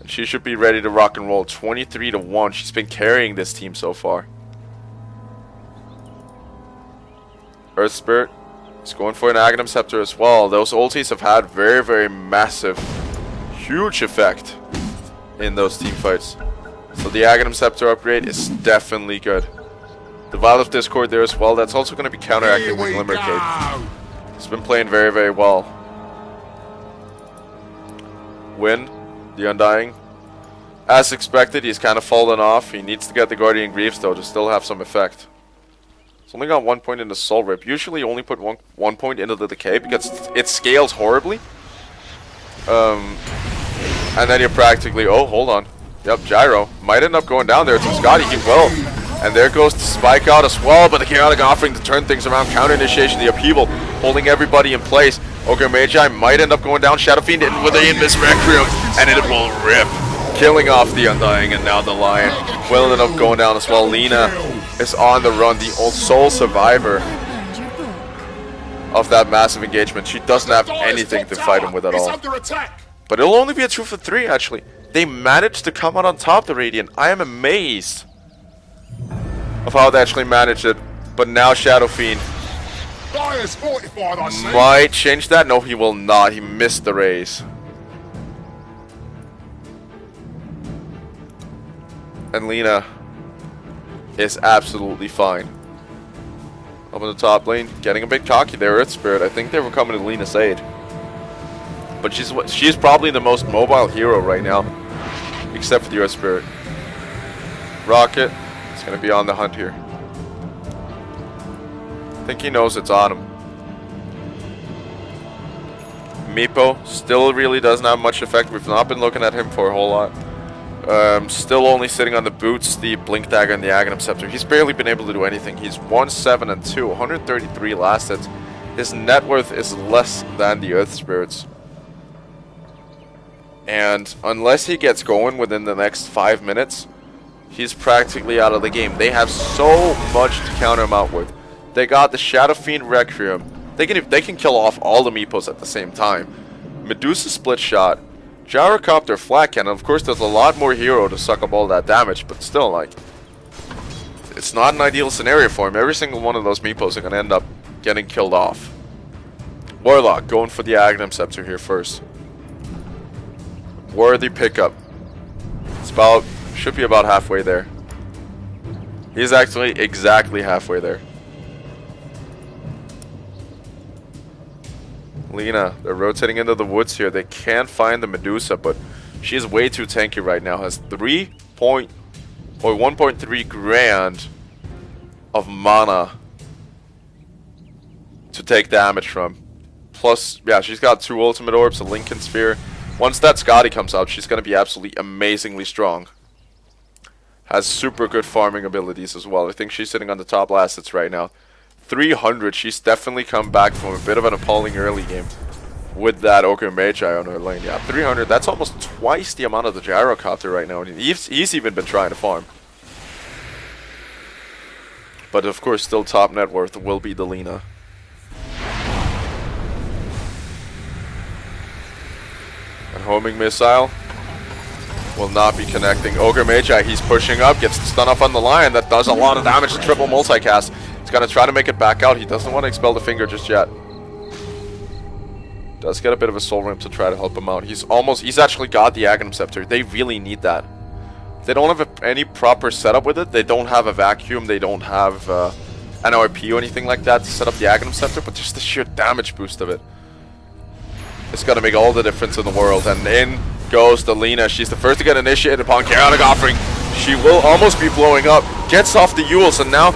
And she should be ready to rock and roll. 23-1. She's been carrying this team so far. Earth Spirit is going for an Aghanim Scepter as well. Those ultis have had very, very massive, huge effect in those team fights. So the Aghanim Scepter upgrade is definitely good. The Vial of Discord there as well. That's also going to be counteracting the Glimmer Cape. It's been playing very, very well. Win, the Undying. As expected, he's kind of fallen off. He needs to get the Guardian Greaves though to still have some effect. He's only got 1 point into Soul Rip. Usually only put one point into the Decay because it scales horribly. And then you're practically... Oh, hold on. Yep, Gyro might end up going down there to Scotty. He will. And there goes the Spike out as well, but the Chaotic Offering to turn things around. Counter Initiation, the Upheaval, holding everybody in place. Ogre Magi might end up going down. Shadow Fiend in with the Invis Requiem, and it will rip. Killing off the Undying, and now the Lion will end up going down as well. Lina is on the run, the old sole survivor of that massive engagement. She doesn't have anything to fight him with at all. But it'll only be a 2 for 3, actually. They managed to come out on top, the Radiant. I am amazed of how they actually managed it. But now Shadow Fiend Dire's fortified, I see. Might change that. No, he will not. He missed the raise. And Lina is absolutely fine. Up in the top lane, getting a bit cocky there, Earth Spirit. I think they were coming to Lina's aid. But she's probably the most mobile hero right now. Except for the Earth Spirit. Rocket is going to be on the hunt here. I think he knows it's on him. Meepo still really doesn't have much effect. We've not been looking at him for a whole lot. Still only sitting on the boots, the Blink Dagger, and the Aghanim Scepter. He's barely been able to do anything. He's 1-7-2, 133 last hits. His net worth is less than the Earth Spirits. And unless he gets going within the next 5 minutes, he's practically out of the game. They have so much to counter him out with. They got the Shadow Fiend Requiem. They can kill off all the Meepos at the same time. Medusa Split Shot. Gyrocopter Flat Cannon. Of course, there's a lot more hero to suck up all that damage, but still, like, it's not an ideal scenario for him. Every single one of those Meepos are going to end up getting killed off. Warlock going for the Aghanim Scepter here first. Worthy pickup. It's should be about halfway there. He's actually exactly halfway there. Lina, they're rotating into the woods here. They can't find the Medusa, but she's way too tanky right now. Has 1.3 grand of mana to take damage from. Plus, yeah, she's got 2 ultimate orbs, a Lincoln Sphere. Once that Scotty comes out, she's going to be absolutely amazingly strong. Has super good farming abilities as well. I think she's sitting on the top last hits right now. 300, she's definitely come back from a bit of an appalling early game with that Ogre Magi on her lane. Yeah, 300, that's almost twice the amount of the Gyrocopter right now. And he's even been trying to farm. But of course, still top net worth will be the Lina. And homing missile will not be connecting. Ogre Magi, he's pushing up, gets the stun off on the Lion. That does a lot of damage to triple multicast. He's going to try to make it back out. He doesn't want to expel the finger just yet. Does get a bit of a soul ramp to try to help him out. He's actually got the Aghanim Scepter. They really need that. They don't have any proper setup with it. They don't have a vacuum. They don't have an RP or anything like that to set up the Aghanim Scepter, but just the sheer damage boost of it. It's going to make all the difference in the world. And in goes the Lina. She's the first to get initiated upon Chaotic Offering. She will almost be blowing up. Gets off the Yules, and now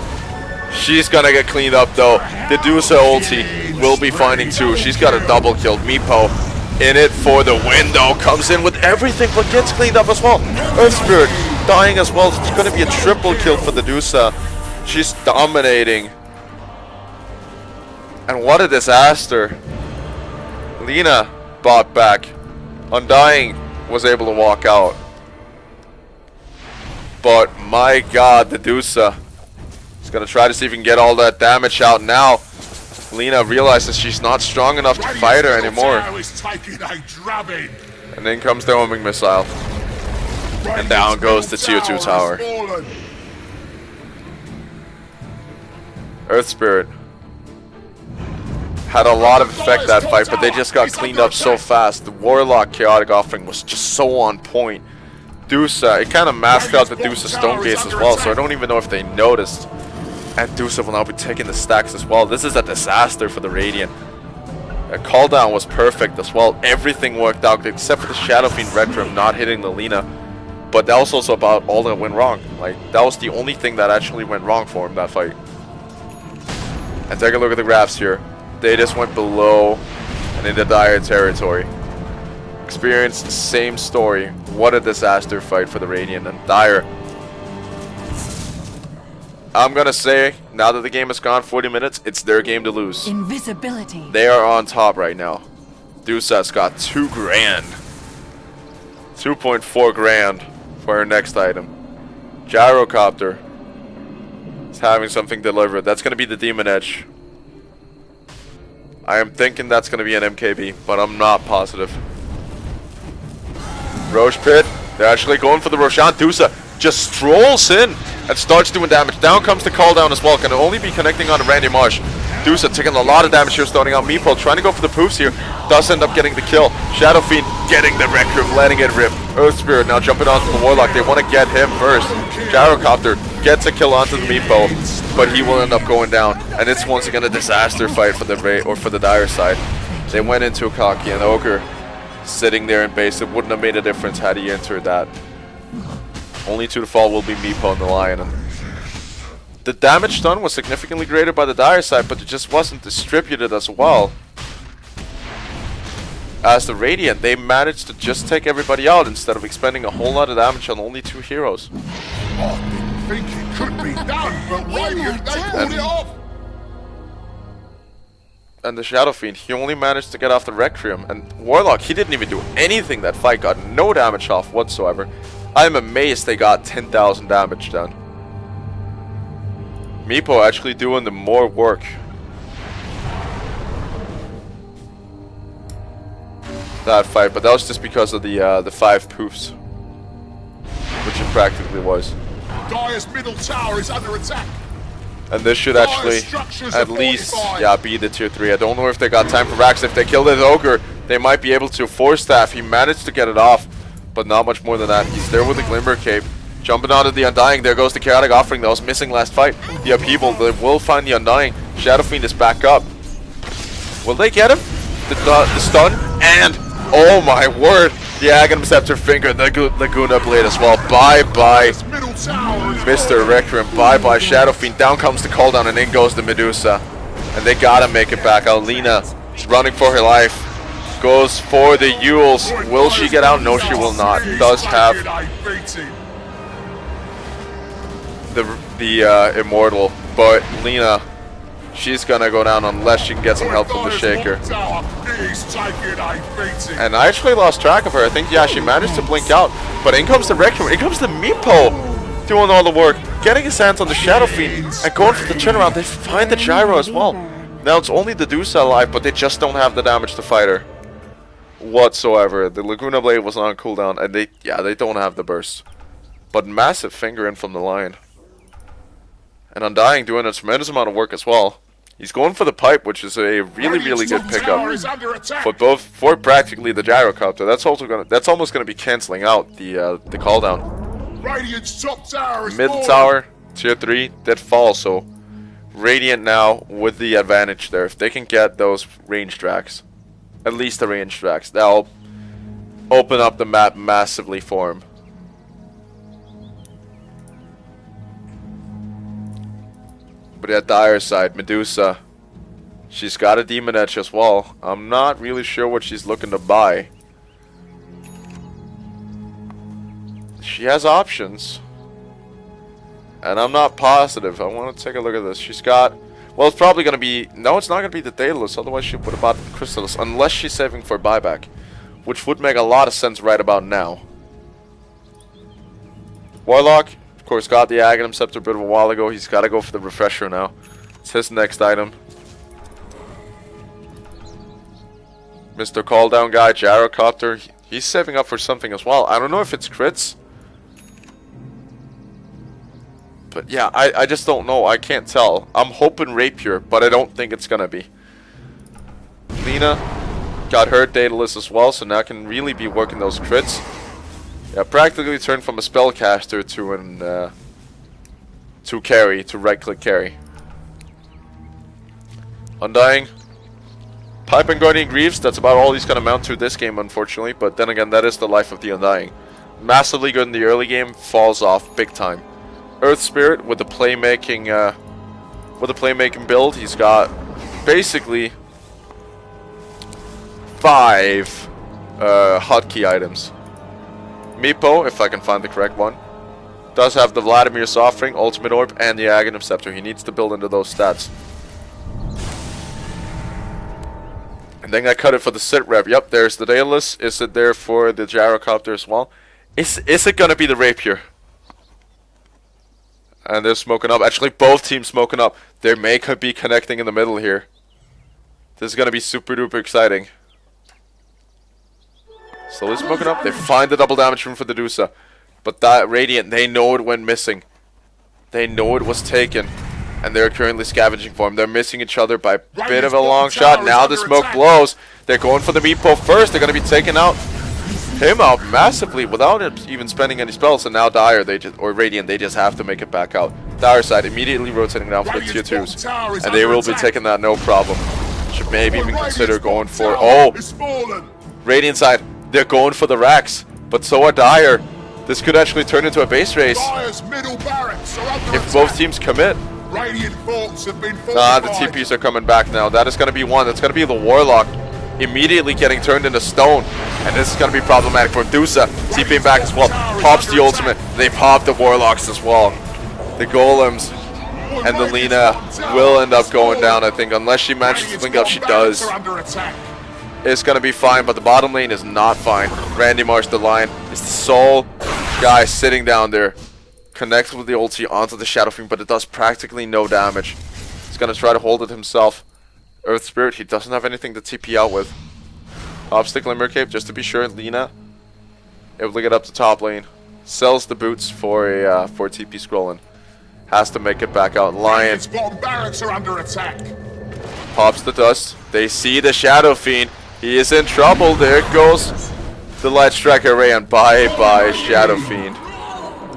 she's going to get cleaned up, though. The Medusa ulti will be finding 2. She's got a double kill. Meepo in it for the win, though. Comes in with everything, but gets cleaned up as well. Earth Spirit dying as well. It's going to be a triple kill for the Medusa. She's dominating. And what a disaster. Lina bought back. Undying was able to walk out. But my god, the Medusa is going to try to see if he can get all that damage out now. Lina realizes she's not strong enough to fight her anymore. And in comes the homing missile. And down goes the tier 2 tower. Earth Spirit had a lot of effect that fight, but they just got cleaned up so fast. The Warlock Chaotic Offering was just so on point. Dusa, it kind of masked out the Dusa Stone Gaze as well, so I don't even know if they noticed. And Dusa will now be taking the stacks as well. This is a disaster for the Radiant. A call down was perfect as well. Everything worked out except for the Shadow Fiend Requiem not hitting the Lina. But that was also about all that went wrong. Like, that was the only thing that actually went wrong for him, that fight. And take a look at the graphs here. They just went below and into dire territory. Experienced the same story. What a disaster fight for the Radiant and Dire. I'm gonna say, now that the game has gone 40 minutes, it's their game to lose. Invisibility. They are on top right now. Dusa's got 2 grand. 2.4 grand for her next item. Gyrocopter is having something delivered. That's gonna be the Demon Edge. I am thinking that's going to be an MKB, but I'm not positive. Roche Pit. They're actually going for the Roshan. Dusa just strolls in and starts doing damage. Down comes the call down as well. Can only be connecting on Randy Marsh. Medusa taking a lot of damage here, stoning out Meepo, trying to go for the poofs here. Does end up getting the kill. Shadow Fiend getting the Rec Room, letting it rip. Earth Spirit now jumping onto the Warlock. They want to get him first. Gyrocopter gets a kill onto the Meepo, but he will end up going down. And it's once again a disaster fight for the Dire side. They went into a Kaki and Ogre sitting there in base. It wouldn't have made a difference had he entered that. Only to the fall will be Meepo and the Lion. And the damage done was significantly greater by the Dire side, but it just wasn't distributed as well as the Radiant. They managed to just take everybody out instead of expending a whole lot of damage on only 2 heroes. I didn't think it could be done, but Radiant, they pulled it off. And the Shadow Fiend, he only managed to get off the Requiem. And Warlock, he didn't even do anything that fight, got no damage off whatsoever. I'm amazed they got 10,000 damage done. Meepo actually doing the more work. That fight, but that was just because of the 5 poofs, which it practically was. Dire's middle tower is under attack. And this should actually at least be the tier 3. I don't know if they got time for racks. If they kill this Ogre, they might be able to. Force Staff, he managed to get it off, but not much more than that. He's there with the Glimmer Cape. Jumping onto the Undying. There goes the Chaotic Offering that was missing last fight. The Upheaval, they will find the Undying. Shadow Fiend is back up. Will they get him? The stun? And, oh my word, the Aghanim Scepter Finger, the Laguna Blade as well. Bye-bye, Mr. Requiem. Bye-bye, Shadow Fiend. Down comes the cooldown, and in goes the Medusa. And they gotta make it back. Alina is running for her life. Goes for the Yules. Will she get out? No, she will not. Does have the Immortal, but Lina, she's gonna go down unless she can get some help from the Shaker. And I actually lost track of her. I think, yeah, she managed to blink out, but in comes the Requiem. In comes the Meepo doing all the work, getting his hands on the Shadow Fiend and going for the turnaround. They find the Gyro as well. Now it's only the Dusa alive, but they just don't have the damage to fight her whatsoever. The Laguna Blade was on cooldown, and they don't have the burst. But massive finger in from the Lion. And Undying doing a tremendous amount of work as well. He's going for the pipe, which is a really, really good pickup for practically the Gyrocopter. That's almost gonna be canceling out the call down. Radiant's top tower is Mid tower, tier 3, did fall, so Radiant now with the advantage there. If they can get those range tracks, at least the range tracks, that'll open up the map massively for him. But at Dire side, Medusa, she's got a Demon Edge as well. I'm not really sure what she's looking to buy. She has options, and I'm not positive. I want to take a look at this. She's got, well, it's probably going to be, no, it's not going to be the Daedalus, otherwise she would have bought the Crystalus, unless she's saving for buyback, which would make a lot of sense right about now. Warlock, of course, got the Aghanim Scepter a bit of a while ago. He's got to go for the Refresher now. It's his next item. Mr. Call Down guy, Gyrocopter, he's saving up for something as well. I don't know if it's crits. But yeah, I just don't know. I can't tell. I'm hoping Rapier, but I don't think it's going to be. Lina got her Daedalus as well, so now can really be working those crits. Yeah, practically turned from a spellcaster to an to right-click carry. Undying. Pipe and Guardian Greaves, that's about all he's going to mount to this game, unfortunately. But then again, that is the life of the Undying. Massively good in the early game, falls off big time. Earth Spirit with the playmaking build, he's got basically 5 hotkey items. Meepo, if I can find the correct one, does have the Vladimir's Offering, Ultimate Orb, and the Aghanim Scepter. He needs to build into those stats. And then I cut it for the Sit Rev. Yep, there's the Daedalus. Is it there for the Gyrocopter as well? Is it gonna be the Rapier? And they're smoking up. Actually, both teams smoking up. They may be connecting in the middle here. This is gonna be super duper exciting. Slowly smoking up. They find the double damage room for the Dusa. But that Radiant, they know it went missing. They know it was taken. And and they're currently scavenging for him. They're missing each other by a bit of a long shot. Now the smoke blows. They're going for the Meepo first. They're going to be taking him out massively without even spending any spells. And now Dire, or Radiant, they just have to make it back out. Dire side immediately rotating down for the tier 2s, and they will be taking that no problem. Should maybe even consider going for... Oh! Radiant side, they're going for the racks, but so are Dire. This could actually turn into a base race if both teams commit. The TPs are coming back now. That is going to be one. That's going to be the Warlock immediately getting turned into stone. And this is going to be problematic for Dusa. TPing back as well. Pops the ultimate. They pop the Warlocks as well. The Golems and the Lina will end up going down, I think. Unless she manages to link up, she does. It's going to be fine, but the bottom lane is not fine. Randy Marsh, the line, is the sole guy sitting down there. Connects with the ulti onto the Shadow Fiend, but it does practically no damage. He's going to try to hold it himself. Earth Spirit, he doesn't have anything to TP out with. Obstacle Glimmer Cape, just to be sure. Lina able to get up to top lane. Sells the boots for a TP scrolling. Has to make it back out. Lion Barracks are under attack. pops the dust. They see the Shadow Fiend. He is in trouble. There goes the Light Strike Array, and bye-bye Shadow Fiend.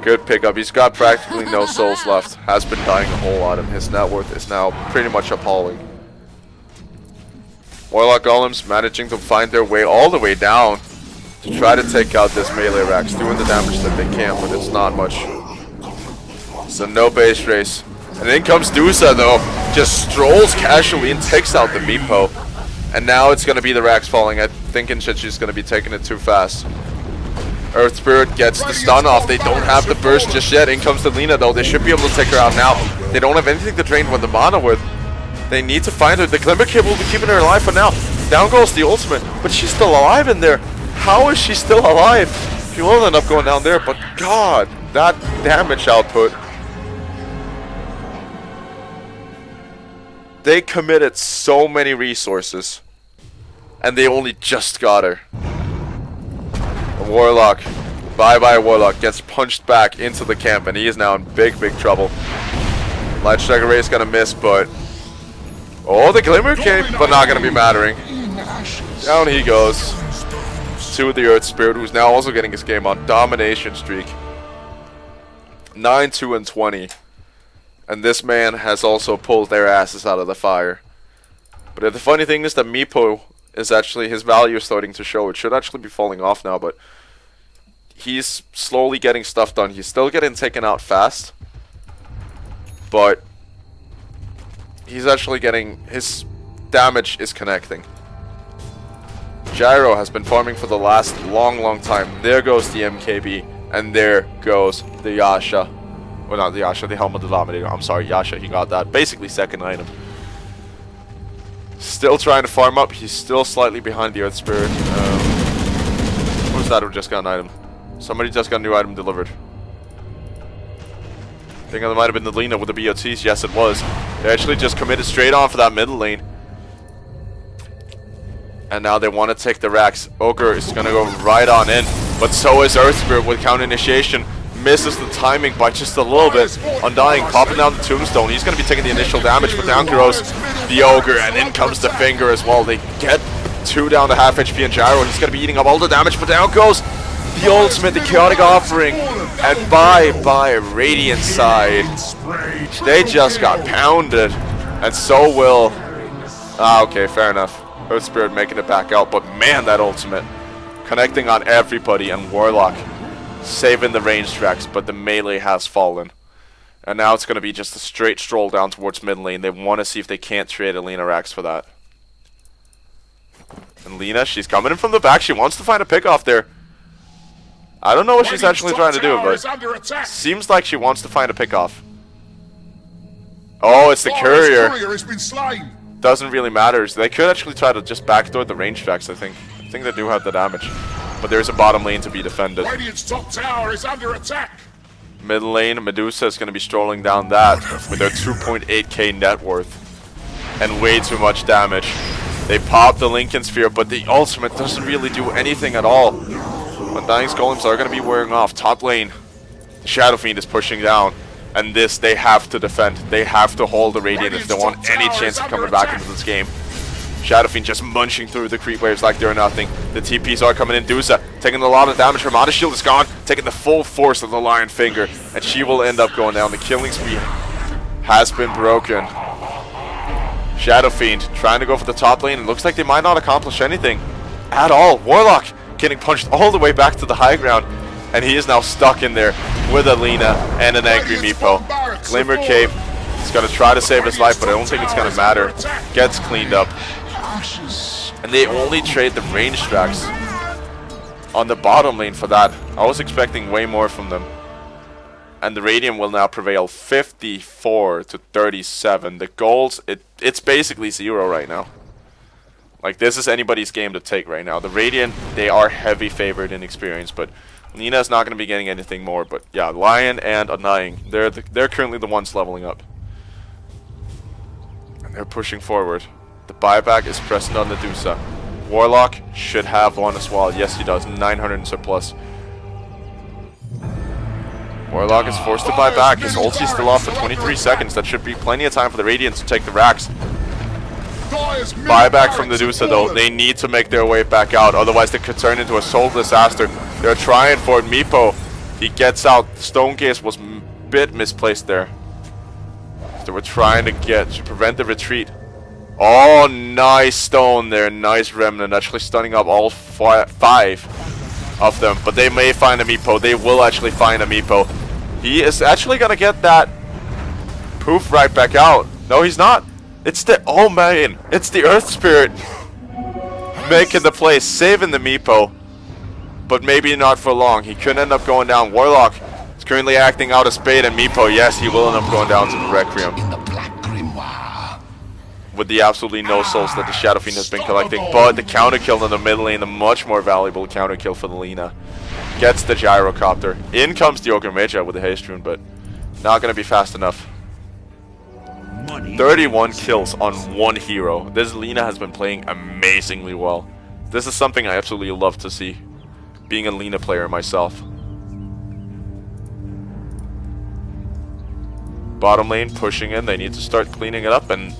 Good pickup. He's got practically no souls left. Has been dying a whole lot, and his net worth is now pretty much appalling. Warlock Golems managing to find their way all the way down to try to take out this melee Rax, doing the damage that they can, but it's not much. So no base race. And in comes Dusa though, just strolls casually and takes out the Meepo. And now it's going to be the Rax falling. I think Inshichi's going to be taking it too fast. Earth Spirit gets the stun off. They don't have the burst just yet. In comes the Lina though. They should be able to take her out now. They don't have anything to drain with the mana with. They need to find her. The Glimmer Cape will be keeping her alive for now. Down goes the ultimate, but she's still alive in there. How is she still alive? She will end up going down there, but God, that damage output. They committed so many resources, and they only just got her. A Warlock, bye-bye Warlock, gets punched back into the camp, and he is now in big, big trouble. Light Strike Array is going to miss, but... Oh, the Glimmer Cape, but not going to be mattering. Down he goes. To the Earth Spirit, who's now also getting his game on. Domination streak. 9-2-20. And this man has also pulled their asses out of the fire. But the funny thing is that Meepo is actually, his value is starting to show. It should actually be falling off now, but he's slowly getting stuff done. He's still getting taken out fast, but he's actually getting, his damage is connecting. Gyro has been farming for the last long time. There goes the MKB, and there goes the Yasha. Well, not the Yasha, the Helm of the Dominator. I'm sorry, Yasha, he got that. Basically second item. Still trying to farm up. He's still slightly behind the Earth Spirit. What was that who just got an item? Somebody just got a new item delivered. I think it might have been the Lina with the BOTs. Yes, it was. They actually just committed straight on for that middle lane. And now they want to take the Rax. Ogre is going to go right on in. But so is Earth Spirit with counter initiation. Misses the timing by just a little bit. Undying, popping down the tombstone. He's going to be taking the initial damage, but down goes the Ogre, and in comes the Finger as well. They get 2 down to half HP, and Gyro, he's going to be eating up all the damage, but down goes the ultimate, the Chaotic Offering, and bye-bye Radiant side. They just got pounded, and so will... okay, fair enough. Earth Spirit making it back out, but man, that ultimate. Connecting on everybody, and Warlock saving the ranged Rex, but the melee has fallen. And now it's going to be just a straight stroll down towards mid lane. They want to see if they can't trade a Lina Rex for that. And Lina, she's coming in from the back. She wants to find a pick off there. I don't know what she's actually trying to do, but seems like she wants to find a pick off. Oh, it's the courier. Has been slain. Doesn't really matter. They could actually try to just backdoor the ranged Rex, I think. I think they do have the damage. But there's a bottom lane to be defended. Radiant's top tower is under attack. Mid lane, Medusa is going to be strolling down that with their 2.8k net worth. And way too much damage. They pop the Lincoln Sphere, but the ultimate doesn't really do anything at all. Undying's Golems are going to be wearing off. Top lane, the Shadow Fiend is pushing down. And this, they have to defend. They have to hold the Radiant if they want any chance of coming back into this game. Shadow Fiend just munching through the creep waves like they're nothing. The TPs are coming in. Dusa taking a lot of damage. Her Mana Shield is gone. Taking the full force of the Lion Finger. And she will end up going down. The killing spree has been broken. Shadow Fiend trying to go for the top lane. It looks like they might not accomplish anything at all. Warlock getting punched all the way back to the high ground. And he is now stuck in there with a Lina and an angry Meepo. Glimmer Cape. He's going to try to save his life, but I don't think it's going to matter. Gets cleaned up. And they only trade the range tracks on the bottom lane for that. I was expecting way more from them. And the Radiant will now prevail 54 to 37. The goals, it's basically 0 right now. Like, this is anybody's game to take right now. The Radiant, they are heavy favored in experience, but Nina's not going to be getting anything more. But yeah, Lion and Undying, they're currently the ones leveling up. And they're pushing forward. The buyback is present on the Dusa. Warlock should have one as well. Yes, he does. 900 and surplus. Warlock is forced to buy back. His ulti is still off for 23 seconds. That should be plenty of time for the Radiant to take the racks. Buyback from the Dusa though. They need to make their way back out. Otherwise they could turn into a soul disaster. They're trying for it. Meepo, he gets out. Stone Gaze was a bit misplaced there. So we're trying to prevent the retreat. Oh, nice stone there. Nice remnant. Actually stunning up all 5 of them. But they may find a Meepo. They will actually find a Meepo. He is actually going to get that poof right back out. No, he's not. It's the... Oh, man. It's the Earth Spirit making the play. Saving the Meepo. But maybe not for long. He could end up going down. Warlock is currently acting out a spade. And Meepo, yes, he will end up going down to the Requiem. With the absolutely no souls that the Shadow Fiend has been collecting. But the counter kill in the mid lane, the much more valuable counter kill for the Lina. Gets the Gyrocopter. In comes the Ogre Magi with the Haste Rune, but not going to be fast enough. 31 kills on one hero. This Lina has been playing amazingly well. This is something I absolutely love to see, being a Lina player myself. Bottom lane pushing in. They need to start cleaning it up, and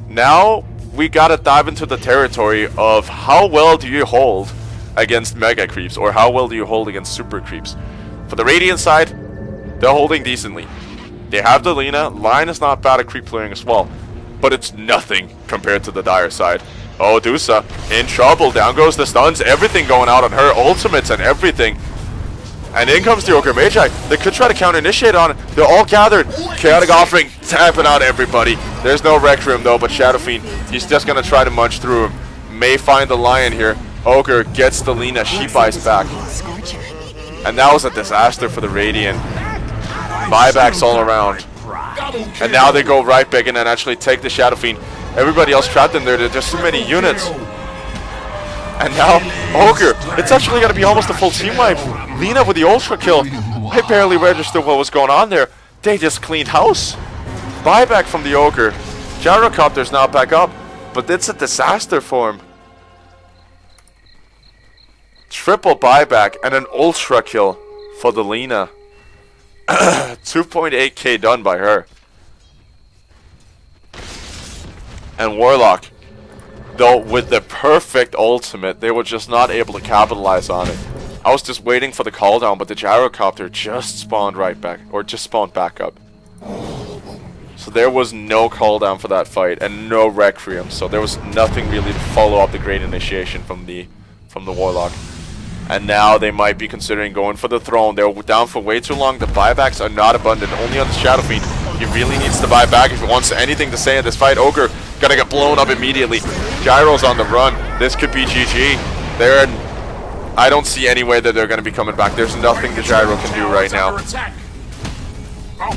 now we gotta dive into the territory of how well do you hold against mega creeps, or how well do you hold against super creeps. For the Radiant side, they're holding decently. They have the Lina. Lion is not bad at creep clearing as well, but it's nothing compared to the Dire side. Oh, Dusa in trouble. Down goes the stuns. Everything going out on her. Ultimates and everything. And in comes the Ogre Magi. They could try to counter-initiate on it. They're all gathered. Chaotic Offering, tapping out everybody. There's no Requiem though, but Shadow Fiend, he's just going to try to munch through him. May find the Lion here. Ogre gets the Lina. She buys back. And that was a disaster for the Radiant. Buybacks all around. And now they go right back in and actually take the Shadow Fiend. Everybody else trapped in there. There's just too many units. And now, Ogre, it's actually going to be almost a full team wipe. Lina with the ultra kill. I barely registered what was going on there. They just cleaned house. Buyback from the Ogre. Gyrocopter's now back up, but it's a disaster for him. Triple buyback and an ultra kill for the Lina. 2.8k done by her. And Warlock, though with the perfect ultimate, they were just not able to capitalize on it. I was just waiting for the call down, but the Gyrocopter just spawned right back, or just spawned back up. So there was no call down for that fight and no Requiem, so there was nothing really to follow up the great initiation from the Warlock. And now they might be considering going for the throne. They were down for way too long. The buybacks are not abundant, only on the Shadow Fiend. He really needs to buy back if he wants anything to say in this fight. Ogre gonna get blown up immediately. Gyro's on the run. This could be GG. I don't see any way that they're gonna be coming back. There's nothing the Gyro can do right now.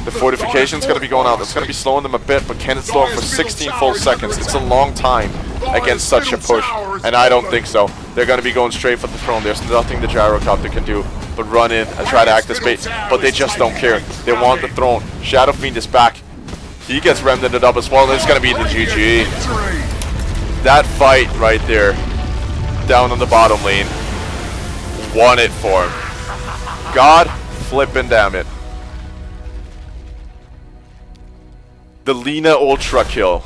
The fortification's gonna be going out. That's gonna be slowing them a bit, but can it slow up for 16 full seconds? It's a long time against such a push, and I don't think so. They're gonna be going straight for the throne. There's nothing the Gyrocopter can do but run in and try to act as bait, but they just don't care. They want the throne. Shadow Fiend is back. He gets remnanted up as well. It's gonna be the GG. That fight right there, down on the bottom lane, won it for him. God flippin' damn it. The Lina ultra kill.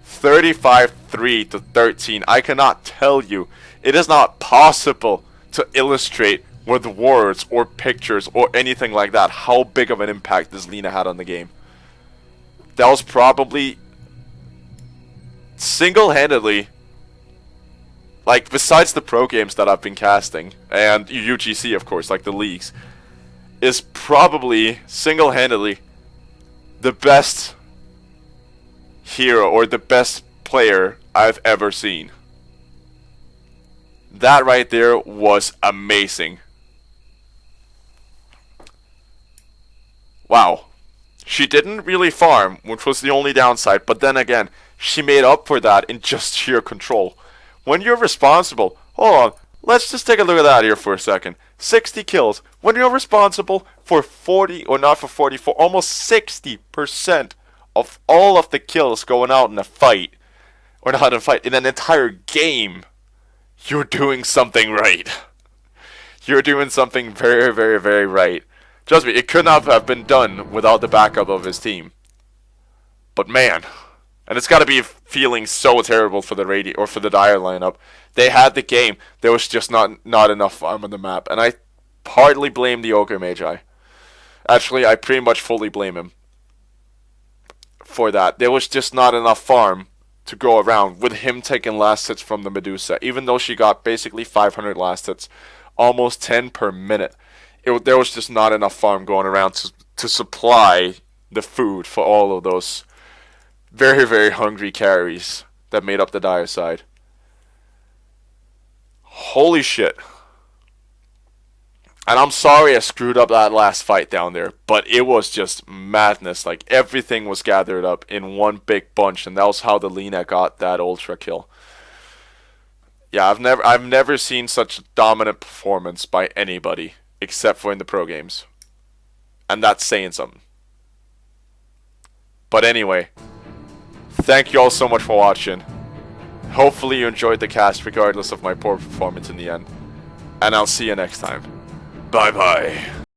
35-3 to 13. I cannot tell you. It is not possible to illustrate with words or pictures or anything like that how big of an impact this Lina had on the game. That was probably single-handedly, like, besides the pro games that I've been casting, and UGC of course, like the leagues, is probably single-handedly the best hero or the best player I've ever seen. That right there was amazing. Wow. She didn't really farm, which was the only downside, but then again, she made up for that in just sheer control. When you're responsible, hold on, let's just take a look at that here for a second. 60 kills. When you're responsible for 40, or not for 40, for almost 60% of all of the kills going out in a fight, or not in a fight, in an entire game, you're doing something right. You're doing something very, very, very right. Trust me, it could not have been done without the backup of his team. But man, and it's got to be feeling so terrible for the or for the Dire lineup. They had the game. There was just not enough farm on the map, and I partly blame the Ogre Magi. Actually, I pretty much fully blame him for that. There was just not enough farm to go around with him taking last hits from the Medusa, even though she got basically 500 last hits, almost 10 per minute. There was just not enough farm going around to supply the food for all of those very, very hungry carries that made up the Dire side. Holy shit. And I'm sorry I screwed up that last fight down there, but it was just madness. Like, everything was gathered up in one big bunch, and that was how the Lina got that ultra kill. Yeah, I've never seen such a dominant performance by anybody, except for in the pro games. And that's saying something. But anyway, thank you all so much for watching. Hopefully you enjoyed the cast regardless of my poor performance in the end. And I'll see you next time. Bye bye.